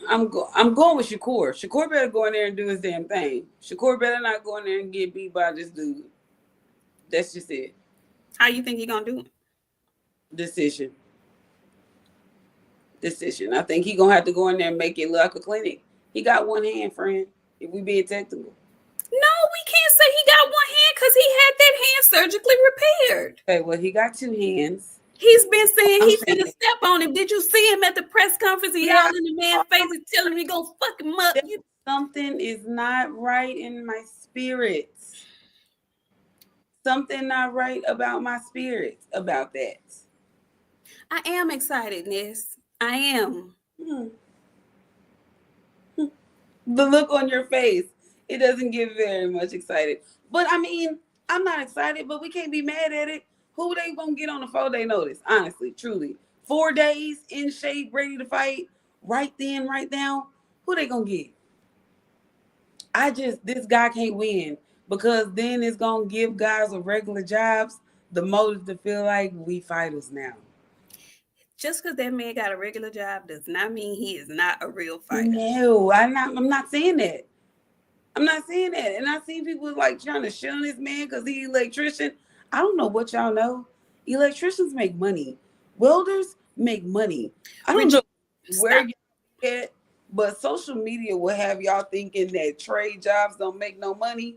Speaker 3: I'm going with Shakur. Shakur better go in there and do his damn thing. Shakur better not go in there and get beat by this dude. That's just it.
Speaker 2: How you think he gonna do it?
Speaker 3: Decision. I think he gonna have to go in there and make it look like a clinic. He got one hand, friend. If we being technical.
Speaker 2: No, we can't say he got one hand because he had that hand surgically repaired.
Speaker 3: Okay, well, he got two hands.
Speaker 2: He's been saying he's gonna step on him. Did you see him at the press conference? He yelled in the man's face and telling him he gonna fuck him up.
Speaker 3: Something is not right in my spirit. Something not right about my spirit about that.
Speaker 2: I am excited, Ness. I am.
Speaker 3: The look on your face, it doesn't get very much excited. But I mean, I'm not excited, but we can't be mad at it. Who they gonna get on the 4-day notice? Honestly, truly. 4 days in shape, ready to fight, right then, right now. Who they gonna get? This guy can't win because then it's gonna give guys with regular jobs the motive to feel like we fighters now.
Speaker 2: Just because that man got a regular job does not mean he is not a real fighter.
Speaker 3: No, I'm not saying that. I'm not saying that. And I see people like trying to shit on this man because he's an electrician. I don't know what y'all know. Electricians make money. Welders make money. I don't know where you get, but social media will have y'all thinking that trade jobs don't make no money,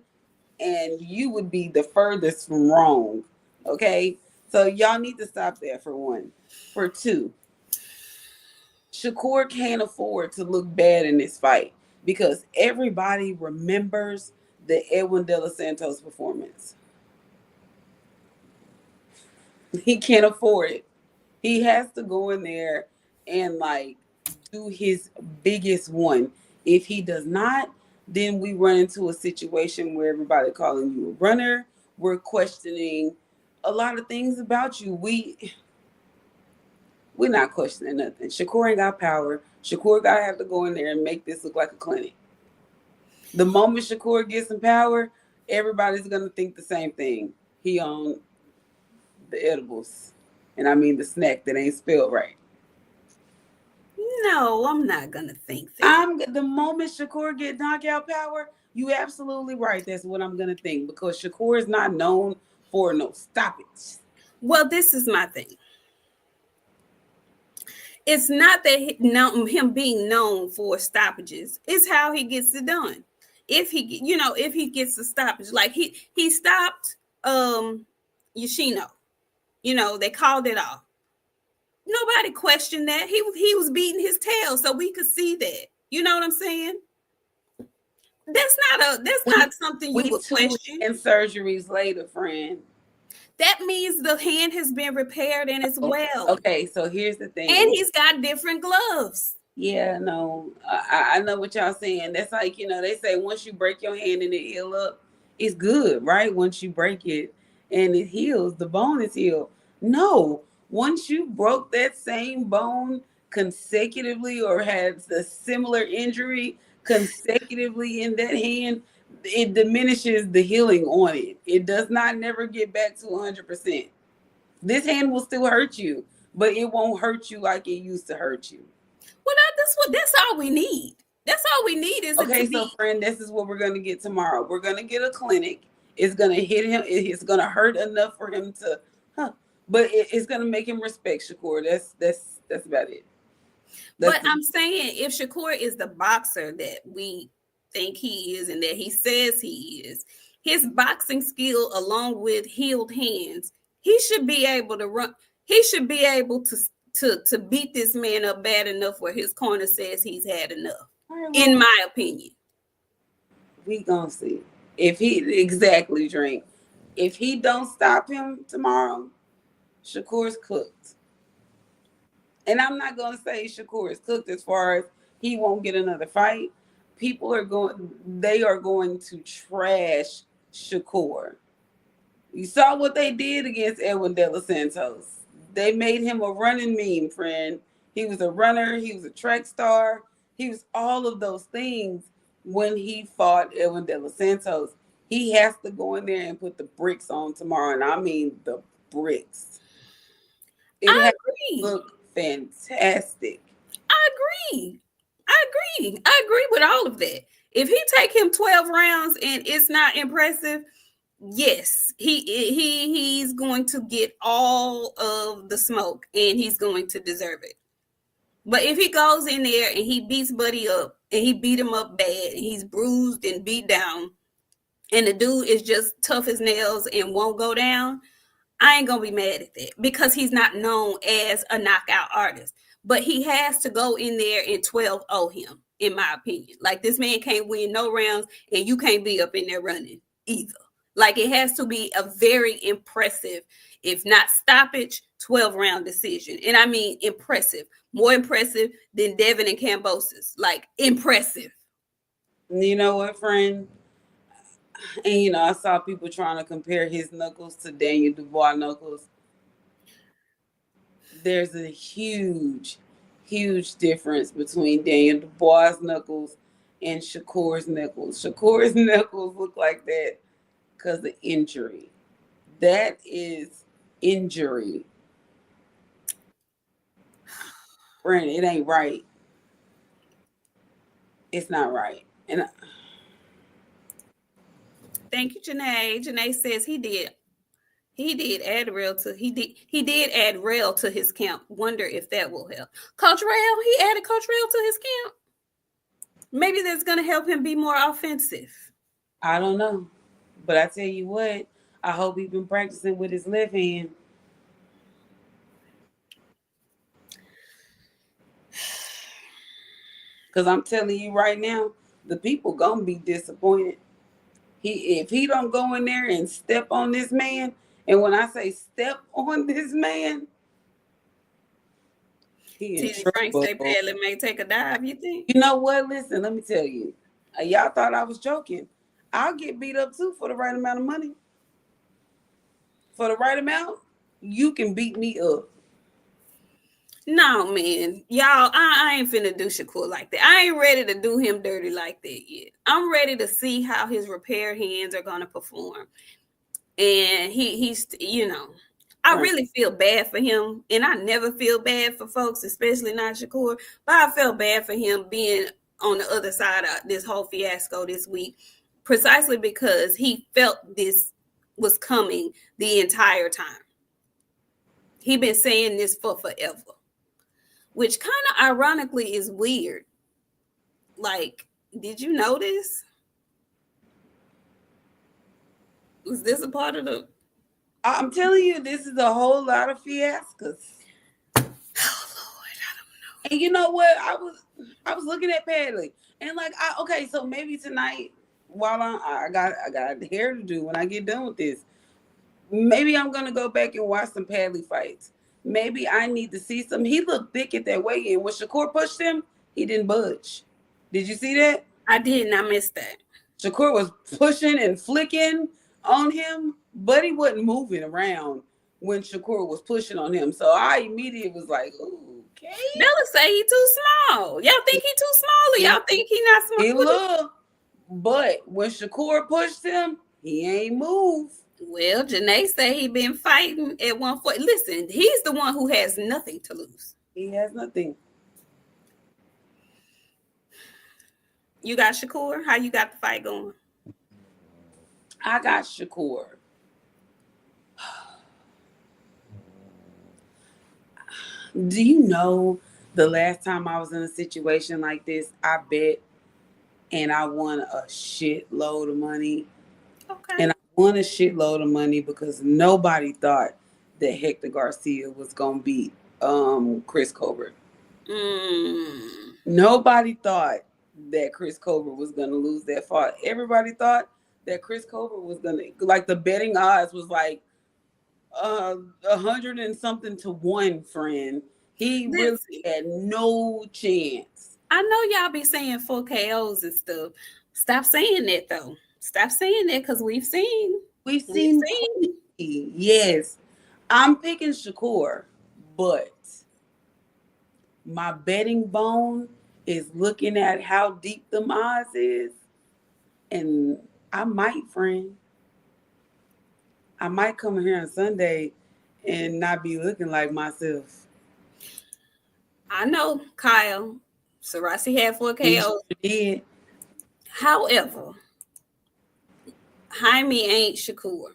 Speaker 3: and you would be the furthest from wrong. Okay? So y'all need to stop that for one. For two, Shakur can't afford to look bad in this fight because everybody remembers the Edwin De Los Santos performance. He can't afford it. He has to go in there and like do his biggest one. If he does not, then we run into a situation where everybody calling you a runner. We're questioning a lot of things about you. We're not questioning nothing. Shakur ain't got power. Shakur gotta have to go in there and make this look like a clinic. The moment Shakur gets some power, everybody's gonna think the same thing. He on the edibles. And I mean the snack that ain't spelled right.
Speaker 2: No, I'm not gonna think that.
Speaker 3: The moment Shakur get knockout power, you absolutely right. That's what I'm gonna think because Shakur is not known for no stoppage.
Speaker 2: Well, this is my thing. It's not that him being known for stoppages. It's how he gets it done. If he gets the stoppage, like he stopped Yoshino. They called it off. Nobody questioned that. He was beating his tail, so we could see that. You know what I'm saying? That's not something you would question.
Speaker 3: And surgeries later, friend.
Speaker 2: That means the hand has been repaired and it's well.
Speaker 3: Okay, so here's the thing.
Speaker 2: And he's got different gloves.
Speaker 3: Yeah, no, I know what y'all saying. That's like, they say once you break your hand and it heal up, it's good, right? Once you break it and it heals, the bone is healed. No, once you broke that same bone consecutively or had a similar injury consecutively in that hand, it diminishes the healing on it. It does not never get back to 100%. This hand will still hurt you, but it won't hurt you like it used to hurt you.
Speaker 2: Well, that's all we need. That's all we need is
Speaker 3: okay. So, friend, this is what we're gonna get tomorrow. We're gonna get a clinic. It's gonna hit him. It's gonna hurt enough for him to, but it's gonna make him respect Shakur. That's about it.
Speaker 2: I'm saying if Shakur is the boxer that we think he is and that he says he is, his boxing skill along with healed hands, he should be able to run. He should be able to beat this man up bad enough where his corner says he's had enough. Right, well, in my opinion,
Speaker 3: we gonna see if he exactly drink. If he don't stop him tomorrow, Shakur's cooked. And I'm not gonna say Shakur is cooked as far as he won't get another fight. People are going to trash Shakur. You saw what they did against Edwin De Los Santos. They made him a running meme, friend. He was a runner. He was a track star. He was all of those things when he fought Edwin De Los Santos. He has to go in there and put the bricks on tomorrow, and I mean the bricks. It
Speaker 2: I
Speaker 3: has
Speaker 2: agree.
Speaker 3: to look fantastic.
Speaker 2: I agree. I agree with all of that. If he take him 12 rounds and it's not impressive, yes, he's going to get all of the smoke and he's going to deserve it. But if he goes in there and he beats Buddy up and he beat him up bad and he's bruised and beat down and the dude is just tough as nails and won't go down, I ain't gonna be mad at that because he's not known as a knockout artist. But he has to go in there and 12-0 him, in my opinion. Like, this man can't win no rounds and you can't be up in there running either. Like, it has to be a very impressive, if not stoppage, 12-round decision. And I mean impressive. More impressive than Devin and Kambosos. Like, impressive.
Speaker 3: You know what, friend? And I saw people trying to compare his knuckles to Daniel Dubois knuckles. There's a huge, huge difference between Daniel Dubois' knuckles and Shakur's knuckles. Shakur's knuckles look like that because of injury. That is injury. Friend, it ain't right. It's not right. And
Speaker 2: thank you, Janae. Janae says he did add rail to his camp. Wonder if that will help. Coach Rail, he added Coach Rail to his camp. Maybe that's going to help him be more offensive.
Speaker 3: I don't know. But I tell you what, I hope he's been practicing with his left hand. Because I'm telling you right now, the people going to be disappointed. If he don't go in there and step on this man, and when I say step on this man, he in
Speaker 2: TZ Frank say Padley may take a dive, you think?
Speaker 3: You know what? Listen, let me tell you. Y'all thought I was joking. I'll get beat up too for the right amount of money. For the right amount, you can beat me up.
Speaker 2: No, man. Y'all, I ain't finna do Shakur like that. I ain't ready to do him dirty like that yet. I'm ready to see how his repair hands are going to perform. And he's, I really feel bad for him. And I never feel bad for folks, especially not Shakur. But I felt bad for him being on the other side of this whole fiasco this week, precisely because he felt this was coming the entire time. He been saying this for forever, which kind of ironically is weird. Like, did you notice? Was this a part of the...
Speaker 3: I'm telling you, this is a whole lot of fiascos.
Speaker 2: Oh, Lord, I don't know.
Speaker 3: And you know what? I was looking at Padley, and like, okay, so maybe tonight, while I got hair to do when I get done with this, maybe I'm gonna go back and watch some Padley fights. Maybe I need to see some. He looked thick at that weigh-in. When Shakur pushed him, he didn't budge. Did you see that?
Speaker 2: I did not miss that.
Speaker 3: Shakur was pushing and flicking on him, but he wasn't moving around when Shakur was pushing on him. So I immediately was like, okay.
Speaker 2: Bella say he too small. Y'all think he too small or y'all think he not small?
Speaker 3: He look, but when Shakur pushed him, he ain't moved.
Speaker 2: Well, Janae say he been fighting at 140. Listen, he's the one who has nothing to lose.
Speaker 3: He has nothing.
Speaker 2: You got Shakur? How you got the fight going?
Speaker 3: I got Shakur. Do you know the last time I was in a situation like this, I bet and I won a shitload of money.
Speaker 2: Okay.
Speaker 3: And I won a shitload of money because nobody thought that Hector Garcia was going to beat Chris Colbert. Nobody thought that Chris Colbert was going to lose that fight. Everybody thought that Chris Colbert was going to, like, the betting odds was like 100 and something to 1, friend. He really had no chance.
Speaker 2: I know y'all be saying 4 KOs and stuff. Stop saying that, though. Stop saying that because we've seen
Speaker 3: Yes, I'm picking Shakur, but my betting bone is looking at how deep the odds is, and I might, friend. I might come here on Sunday and not be looking like myself.
Speaker 2: I know Kyle Sarasi had 4
Speaker 3: He
Speaker 2: KOs.
Speaker 3: did.
Speaker 2: However, Jaime ain't Shakur.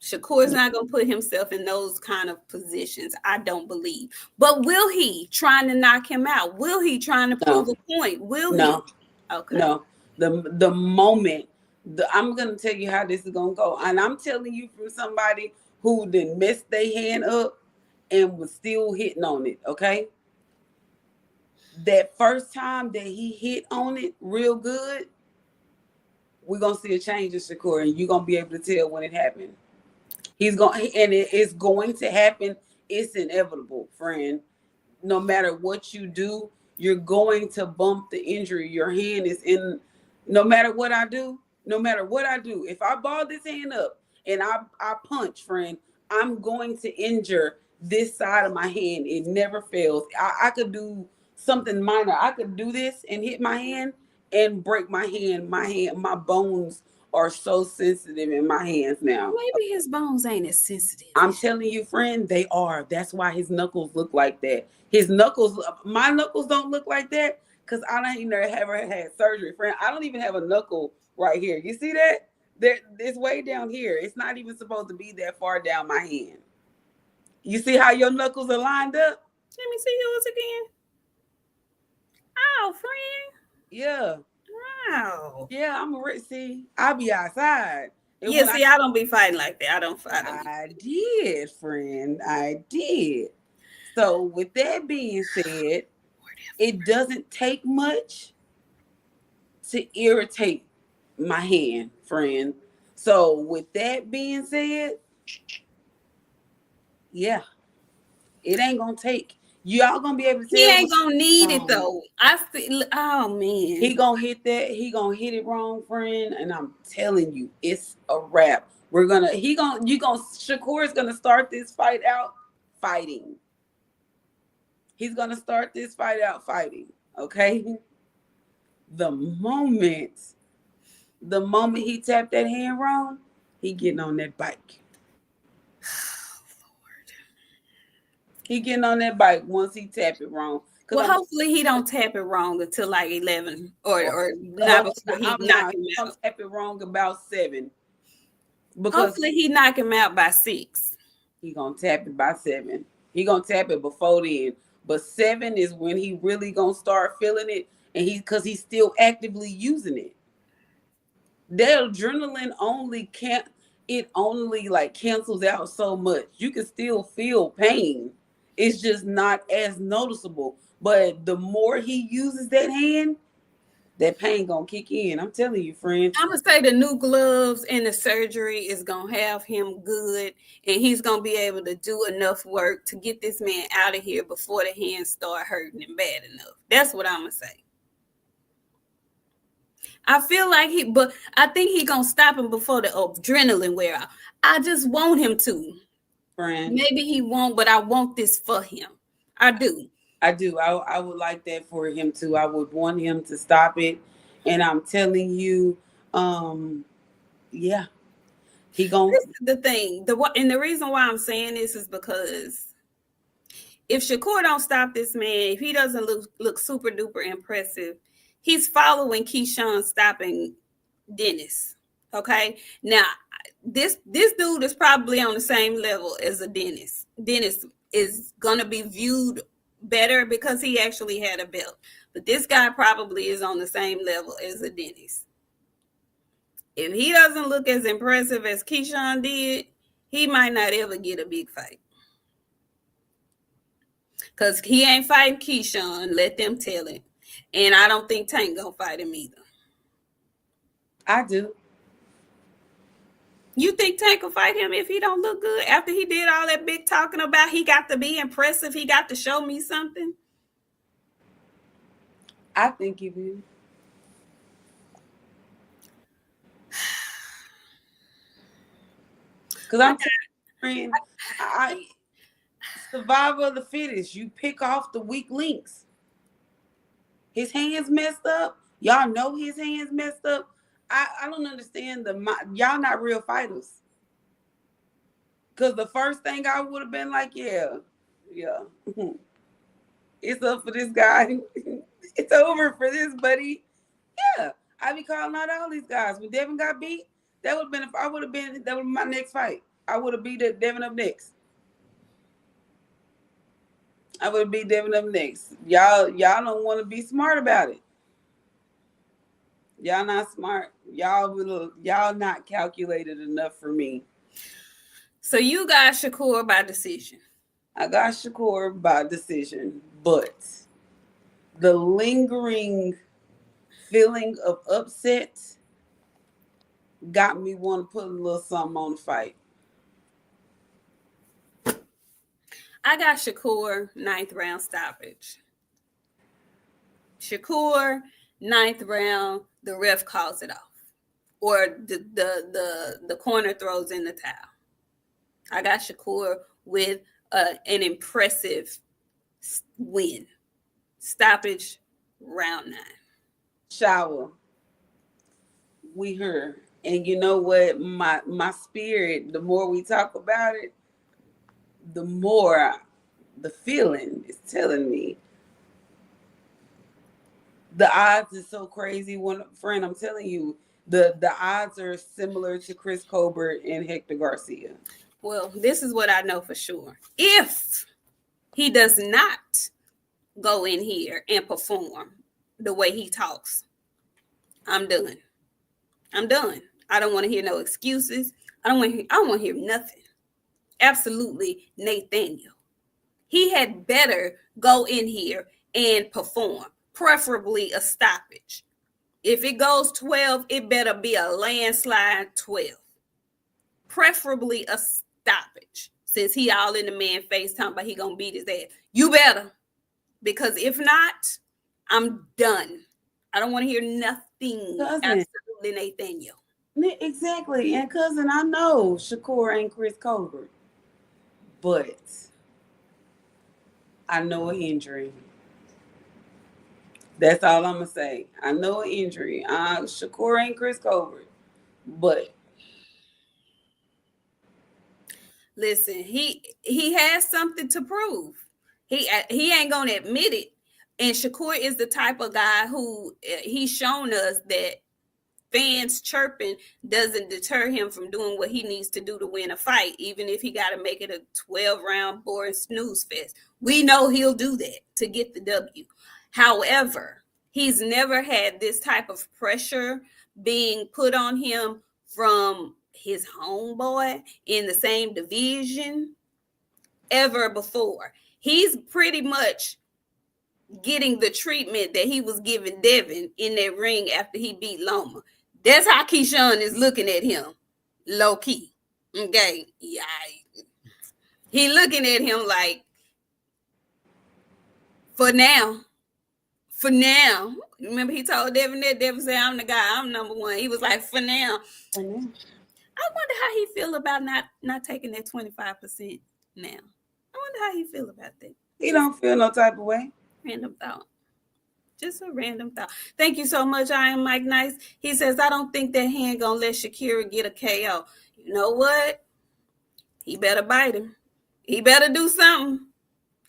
Speaker 2: Shakur's not going to put himself in those kind of positions, I don't believe. But will he trying to knock him out? Will he trying to prove
Speaker 3: No,
Speaker 2: a point? Will he?
Speaker 3: no,
Speaker 2: Okay.
Speaker 3: no. The moment I'm gonna tell you how this is gonna go, and I'm telling you from somebody who didn't mess their hand up and was still hitting on it. Okay, that first time that he hit on it real good, we're gonna see a change in Shakur, and you're gonna be able to tell when it happened. He's going, and it's going to happen. It's inevitable, friend. No matter what you do, you're going to bump the injury. Your hand is in. No matter what I do, if I ball this hand up and I punch, friend, I'm going to injure this side of my hand. It never fails. I could do something minor. I could do this and hit my hand and break my hand. My bones are so sensitive in my hands now.
Speaker 2: Maybe his bones ain't as sensitive.
Speaker 3: I'm telling you, friend, they are. That's why his knuckles look like that. His knuckles, my knuckles don't look like that because I don't even ever had surgery, friend. I don't even have a knuckle right here. You see that? There, it's way down here. It's not even supposed to be that far down my hand. You see how your knuckles are lined up?
Speaker 2: Let me see yours again. Oh, friend.
Speaker 3: Yeah.
Speaker 2: Wow.
Speaker 3: Yeah, I'm a rich. See, I be outside. And
Speaker 2: Yeah,
Speaker 3: when
Speaker 2: see, I don't be fighting like that. I don't.
Speaker 3: I did, friend. I did. So, with that being said, it doesn't take much to irritate my hand, friend. So, with that being said, yeah, it ain't gonna take. Y'all gonna be able to
Speaker 2: He
Speaker 3: tell
Speaker 2: ain't gonna need it
Speaker 3: um,
Speaker 2: though. I still. Oh man.
Speaker 3: he gonna hit that. He gonna hit it wrong, friend. And I'm telling you, it's a wrap. We're gonna. He gonna. You gonna. Shakur is gonna start this fight out fighting. He's gonna start this fight out fighting. Okay. The moment he tapped that hand wrong, he getting on that bike. He getting on that bike once he tap it wrong.
Speaker 2: Well, hopefully he don't tap it wrong until like 11 or not before he knock him
Speaker 3: He
Speaker 2: out.
Speaker 3: gonna tap it wrong about 7. Because
Speaker 2: Hopefully he knock him out by 6.
Speaker 3: he gonna tap it by 7. He gonna tap it before then. But 7 is when he really gonna start feeling it, and because he's still actively using it. That adrenaline only like cancels out so much. You can still feel pain. It's just not as noticeable. But the more he uses that hand, that pain gonna kick in. I'm telling you, friend.
Speaker 2: I'm gonna say the new gloves and the surgery is gonna have him good, and he's gonna be able to do enough work to get this man out of here before the hands start hurting him bad enough. That's what I'm gonna say. I feel like but I think he gonna stop him before the adrenaline wear out. I just want him to.
Speaker 3: Friend.
Speaker 2: Maybe he won't, but I want this for him. I do.
Speaker 3: I do. I would like that for him too. I would want him to stop it. And I'm telling you, yeah, he gonna.
Speaker 2: This is the thing. And the reason why I'm saying this is because if Shakur don't stop this man, if he doesn't look super duper impressive, he's following Keyshawn stopping Dennis. Okay. Now, this dude is probably on the same level as a Dennis. Dennis is gonna be viewed better because he actually had a belt. But this guy probably is on the same level as a Dennis. If he doesn't look as impressive as Keyshawn did, he might not ever get a big fight. Because he ain't fighting Keyshawn, let them tell it. And I don't think Tank gonna fight him either.
Speaker 3: I do.
Speaker 2: You think Tank will fight him if he don't look good? After he did all that big talking about he got to be impressive, he got to show me something?
Speaker 3: I think he will. Because friend. I survival of the fittest. You pick off the weak links. His hands messed up. Y'all know his hands messed up. I don't understand y'all not real fighters. Cause the first thing I would have been like, yeah, it's up for this guy. It's over for this buddy. Yeah, I be calling out all these guys. When Devin got beat, that would have been if I would have been that would be my next fight. I would have beat Devin up next. I would beat Devin up next. Y'all don't want to be smart about it. Y'all not smart. Y'all not calculated enough for me.
Speaker 2: So you got Shakur by decision.
Speaker 3: I got Shakur by decision, but the lingering feeling of upset got me want to put a little something on the fight.
Speaker 2: I got Shakur 9th round stoppage. Shakur 9th round, the ref calls it off, or the corner throws in the towel. I got Shakur with an impressive win. Stoppage round 9.
Speaker 3: Shower. We heard. And you know what? My spirit, the more we talk about it, the more the feeling is telling me. The odds is so crazy. One friend, I'm telling you, the odds are similar to Chris Colbert and Hector Garcia.
Speaker 2: Well, this is what I know for sure. If he does not go in here and perform the way he talks, I'm done. I'm done. I don't want to hear no excuses. I don't want to hear nothing. Absolutely, Nathaniel. He had better go in here and perform, preferably a stoppage. If it goes 12, it better be a landslide 12. Preferably a stoppage, since he all in the man face talking about he gonna beat his ass. You better, because if not, I'm done. I don't want to hear nothing.
Speaker 3: Cousin.
Speaker 2: Absolutely, Nathaniel.
Speaker 3: Exactly. And cousin, I know Shakur ain't Chris Colbert, but I know an injury. That's all I'm gonna say. I know an injury. Shakur ain't Chris Colbert, but
Speaker 2: listen, he has something to prove. He ain't gonna admit it. And Shakur is the type of guy who he's shown us that fans chirping doesn't deter him from doing what he needs to do to win a fight, even if he got to make it a 12-round boring snooze fest. We know he'll do that to get the W. However, he's never had this type of pressure being put on him from his homeboy in the same division ever before. He's pretty much getting the treatment that he was giving Devin in that ring after he beat Loma. That's how Keyshawn is looking at him, low key. Okay, yeah, he looking at him like, for now. Remember he told Devin that? Devin said, "I'm the guy. I'm number one." He was like, "For now." I wonder how he feel about not taking that 25% now. I wonder how he feel about that.
Speaker 3: He don't feel no type of way.
Speaker 2: Random thought. Just a random thought. Thank you so much. I am Mike Nice. He says, I don't think that hand gonna let Shakira get a KO. You know what? He better bite him. He better do something.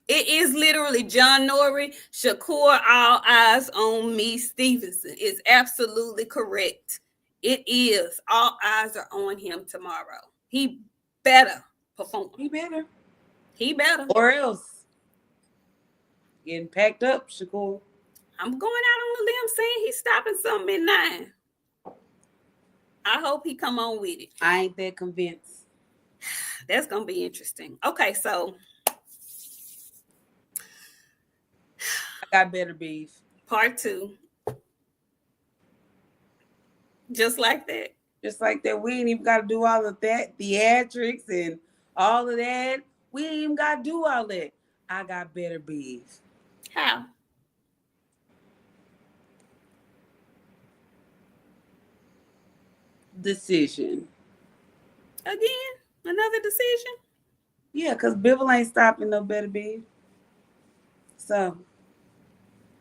Speaker 2: It is literally John Norrie, Shakur, all eyes on me, Stevenson. It's absolutely correct. It is. All eyes are on him tomorrow. He better perform.
Speaker 3: He better.
Speaker 2: Or
Speaker 3: else. Getting packed up, Shakur.
Speaker 2: I'm going out on a limb saying he's stopping something at 9. I hope he come on with it.
Speaker 3: I ain't that convinced.
Speaker 2: That's going to be interesting. Okay, so
Speaker 3: I got better beef.
Speaker 2: Part 2. Just like that.
Speaker 3: We ain't even got to do all of that. Theatrics and all of that. We ain't even got to do all that. I got better beef.
Speaker 2: How?
Speaker 3: Decision.
Speaker 2: Again? Another decision?
Speaker 3: Yeah, because Bibble ain't stopping no better be. So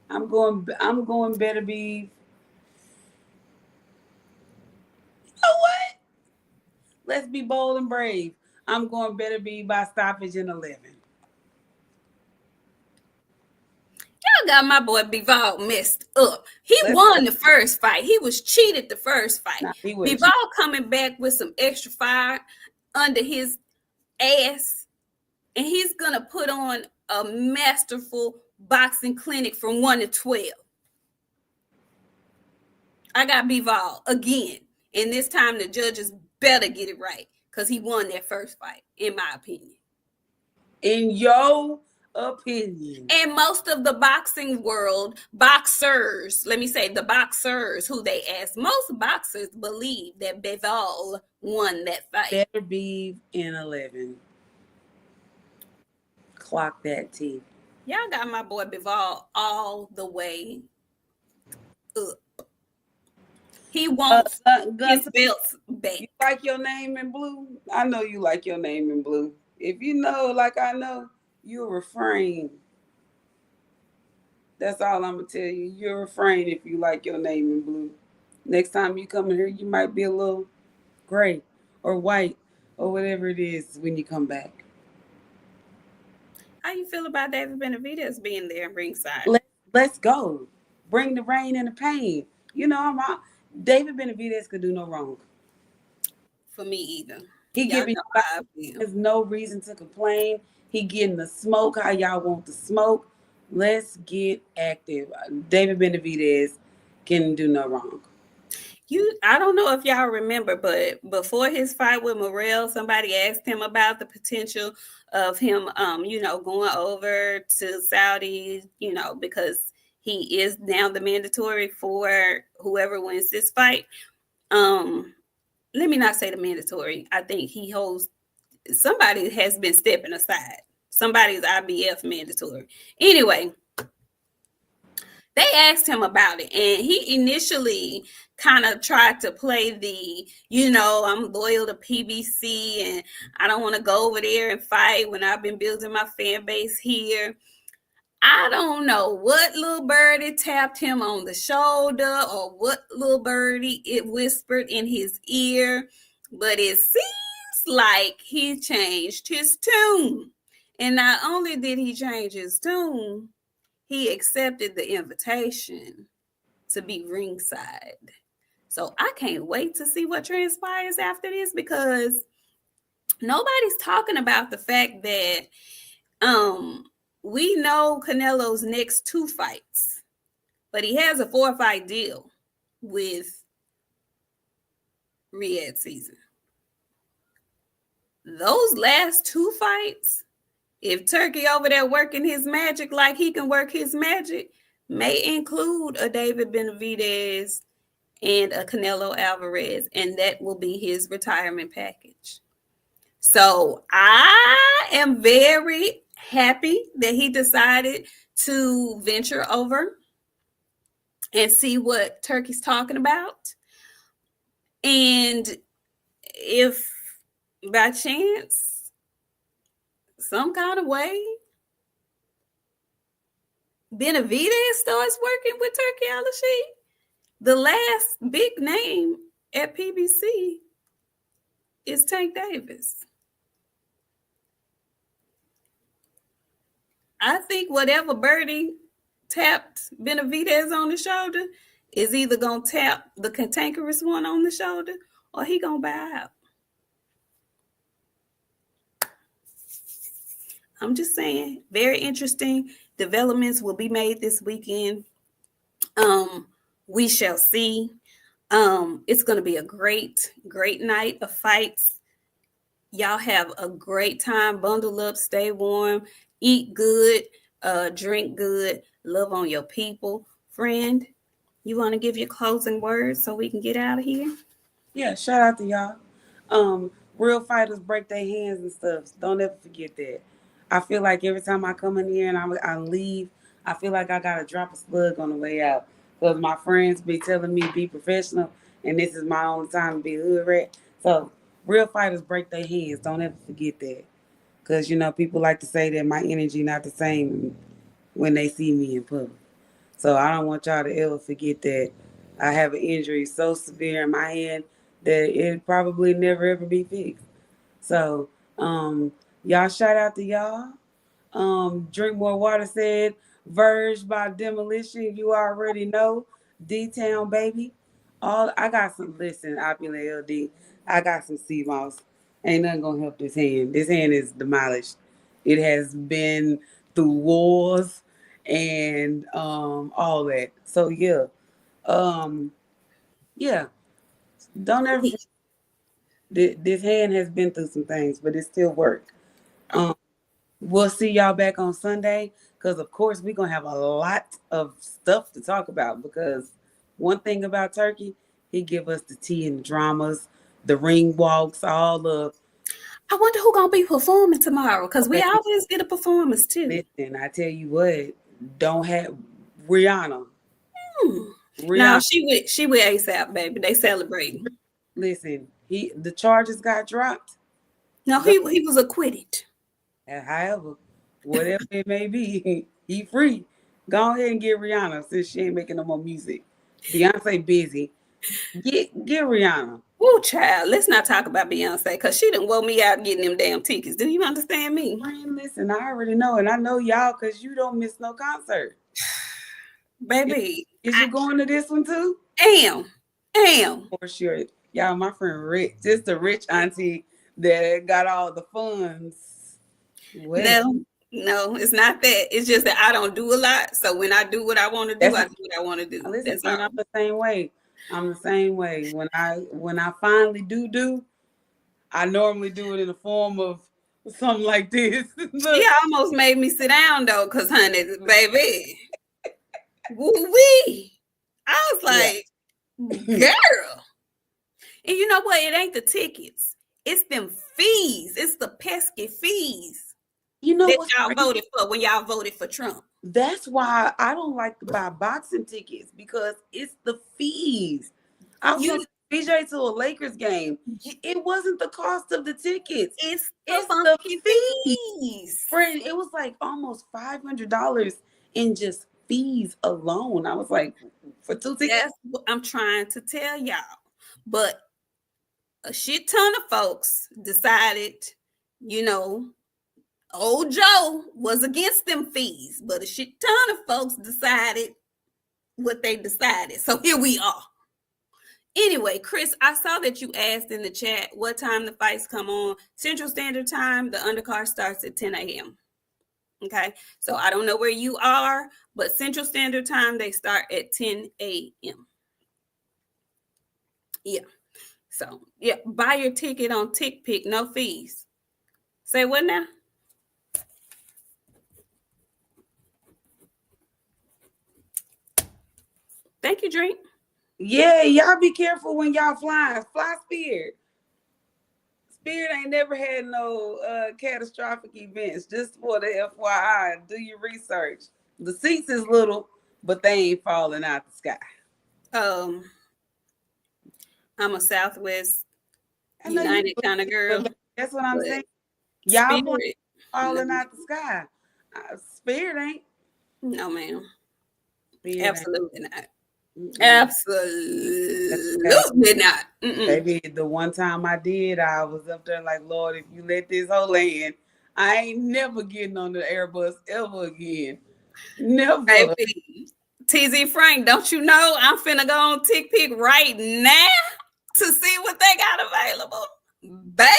Speaker 3: I'm going better be. You know what? Let's be bold and brave. I'm going better be by stoppage in 11.
Speaker 2: Y'all got my boy Bivol messed up. He
Speaker 3: Let's go.
Speaker 2: won the first fight. He was cheated the first fight.
Speaker 3: Nah, he wouldn't
Speaker 2: Bivol
Speaker 3: cheat.
Speaker 2: coming back with some extra fire under his ass, and he's gonna put on a masterful boxing clinic from 1 to 12. I got Bivol again, and this time the judges better get it right because he won that first fight, in my opinion.
Speaker 3: In your opinion.
Speaker 2: And most of the boxing world, boxers, let me say the boxers who they asked, most boxers believe that Bivol won that fight.
Speaker 3: Better be in 11. Clock that T.
Speaker 2: Y'all got my boy Bivol all the way up. He wants his belts back.
Speaker 3: You like your name in blue? I know you like your name in blue. If you know, like I know, you'll refrain. That's all I'm going to tell you. You'll refrain if you like your name in blue. Next time you come in here, you might be a little gray or white or whatever it is when you come back.
Speaker 2: How you feel about David Benavidez being there ringside?
Speaker 3: Let's go. Bring the rain and the pain. You know, David Benavidez could do no wrong.
Speaker 2: For me either.
Speaker 3: He giving there's no reason to complain. He getting the smoke how y'all want the smoke. Let's get active. David Benavidez can do no wrong.
Speaker 2: I don't know if y'all remember, but before his fight with Morrell, somebody asked him about the potential of him, going over to Saudi, because he is now the mandatory for whoever wins this fight. Let me not say the mandatory. I think somebody has been stepping aside. Somebody's IBF mandatory. Anyway, they asked him about it, and he initially kind of tried to play the, I'm loyal to PBC and I don't want to go over there and fight when I've been building my fan base here. I don't know what little birdie tapped him on the shoulder or what little birdie it whispered in his ear, but it seems like he changed his tune. And not only did he change his tune, he accepted the invitation to be ringside. So I can't wait to see what transpires after this, because nobody's talking about the fact that we know Canelo's next 2 fights, but he has a 4-fight deal with Riyadh season. Those last 2 fights, if Turkey over there working his magic like he can work his magic, may include a David Benavidez and a Canelo Alvarez, and that will be his retirement package. So I am very happy that he decided to venture over and see what Turkey's talking about. And if by chance, some kind of way, Benavidez starts working with Turkey Al-Rashid, the last big name at PBC is Tank Davis. I think whatever birdie tapped Benavidez on the shoulder is either going to tap the cantankerous one on the shoulder or he going to bow out. I'm just saying, very interesting developments will be made this weekend. We shall see. It's going to be a great, great night of fights. Y'all have a great time. Bundle up, stay warm, eat good, drink good, love on your people. Friend, you want to give your closing words so we can get out of here?
Speaker 3: Yeah, shout out to y'all. Real fighters break their hands and stuff. Don't ever forget that. I feel like every time I come in here and I leave, I feel like I got to drop a slug on the way out. Because my friends be telling me be professional, and this is my only time to be hood rat. So real fighters break their hands. Don't ever forget that. Because, you know, people like to say that my energy not the same when they see me in public. So I don't want y'all to ever forget that I have an injury so severe in my hand that it probably never ever be fixed. So, y'all shout out to y'all. Drink More Water said, Verge by Demolition, you already know. D-Town, baby. All I got some, listen, Opulent LD, I got some sea moss. Ain't nothing gonna help this hand. This hand is demolished. It has been through wars and all that. So um, yeah. Don't ever forget, this hand has been through some things, but it still worked. Um, we'll see y'all back on Sunday because, of course, we're going to have a lot of stuff to talk about because one thing about Turkey, he give us the tea and the dramas, the ring walks, all the...
Speaker 2: I wonder who going to be performing tomorrow because we
Speaker 3: Okay,
Speaker 2: always get a performance too.
Speaker 3: listen, I tell you what, don't have... Rihanna.
Speaker 2: No,
Speaker 3: Rihanna.
Speaker 2: she with ASAP, baby. They celebrating.
Speaker 3: Listen, the charges got dropped.
Speaker 2: No,
Speaker 3: Go-
Speaker 2: he was acquitted.
Speaker 3: However, whatever it may be, he free. Go ahead and get Rihanna since she ain't making no more music. Beyonce busy. Get Rihanna.
Speaker 2: Woo, child. Let's not talk about Beyonce because she done woke me out getting them damn tickets. Do you understand me?
Speaker 3: Man, listen, I already know, and I know y'all because you don't miss no concert.
Speaker 2: Baby.
Speaker 3: Is you going to this one too?
Speaker 2: Am.
Speaker 3: For sure. Y'all, my friend Rich, just the rich auntie that got all the funds.
Speaker 2: Well, no, it's not that. It's just that I don't do a lot. So when I do what I want to do, I do what I want to do.
Speaker 3: Listen,
Speaker 2: That's all.
Speaker 3: I'm the same way. I'm the same way. When I finally do, I normally do it in the form of something like this.
Speaker 2: She almost made me sit down though, cause honey, baby, woo wee. I was like, girl. And you know what? It ain't the tickets. It's them fees. It's the pesky fees.
Speaker 3: You know
Speaker 2: that
Speaker 3: what
Speaker 2: y'all voted for when y'all voted for Trump.
Speaker 3: That's why I don't like to buy boxing tickets because it's the fees. I was going BJ to a Lakers game. It wasn't the cost of the tickets.
Speaker 2: It's
Speaker 3: the fees. Friend, it was like almost $500 in just fees alone. I was like, for 2 tickets.
Speaker 2: That's what I'm trying to tell y'all. But a shit ton of folks decided, you know, old Joe was against them fees, but a shit ton of folks decided what they decided. So here we are. Anyway, Chris, I saw that you asked in the chat what time the fights come on. Central Standard Time, the undercard starts at 10 a.m. Okay, so I don't know where you are, but Central Standard Time, they start at 10 a.m. Yeah. So, yeah, buy your ticket on TickPick, no fees. Say what now? Thank you, Drink.
Speaker 3: Yeah, y'all be careful when y'all flying. Fly Spirit. Spirit ain't never had no catastrophic events. Just for the FYI, do your research. The seats is little, but they ain't falling out the sky.
Speaker 2: I'm a Southwest United kind of girl.
Speaker 3: That's what I'm saying. Y'all falling out the sky. Spirit ain't.
Speaker 2: No, ma'am.
Speaker 3: Spirit
Speaker 2: absolutely
Speaker 3: ain't.
Speaker 2: not. Absolutely not.
Speaker 3: Maybe the one time I did, I was up there like, Lord, if you let this whole land, I ain't never getting on the Airbus ever again. Never.
Speaker 2: Baby, TZ Frank, don't you know I'm finna go on TickPick right now to see what they got available? Baby.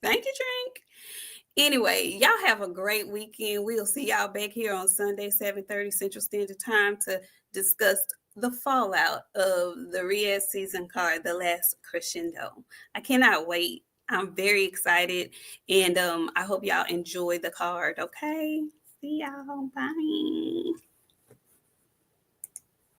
Speaker 2: Thank you, Drink. Anyway, y'all have a great weekend. We'll see y'all back here on Sunday, 7:30 Central Standard Time to discuss the fallout of the Riyadh season card, the last Crescendo. I cannot wait. I'm very excited. And I hope y'all enjoy the card, okay? See y'all. Bye.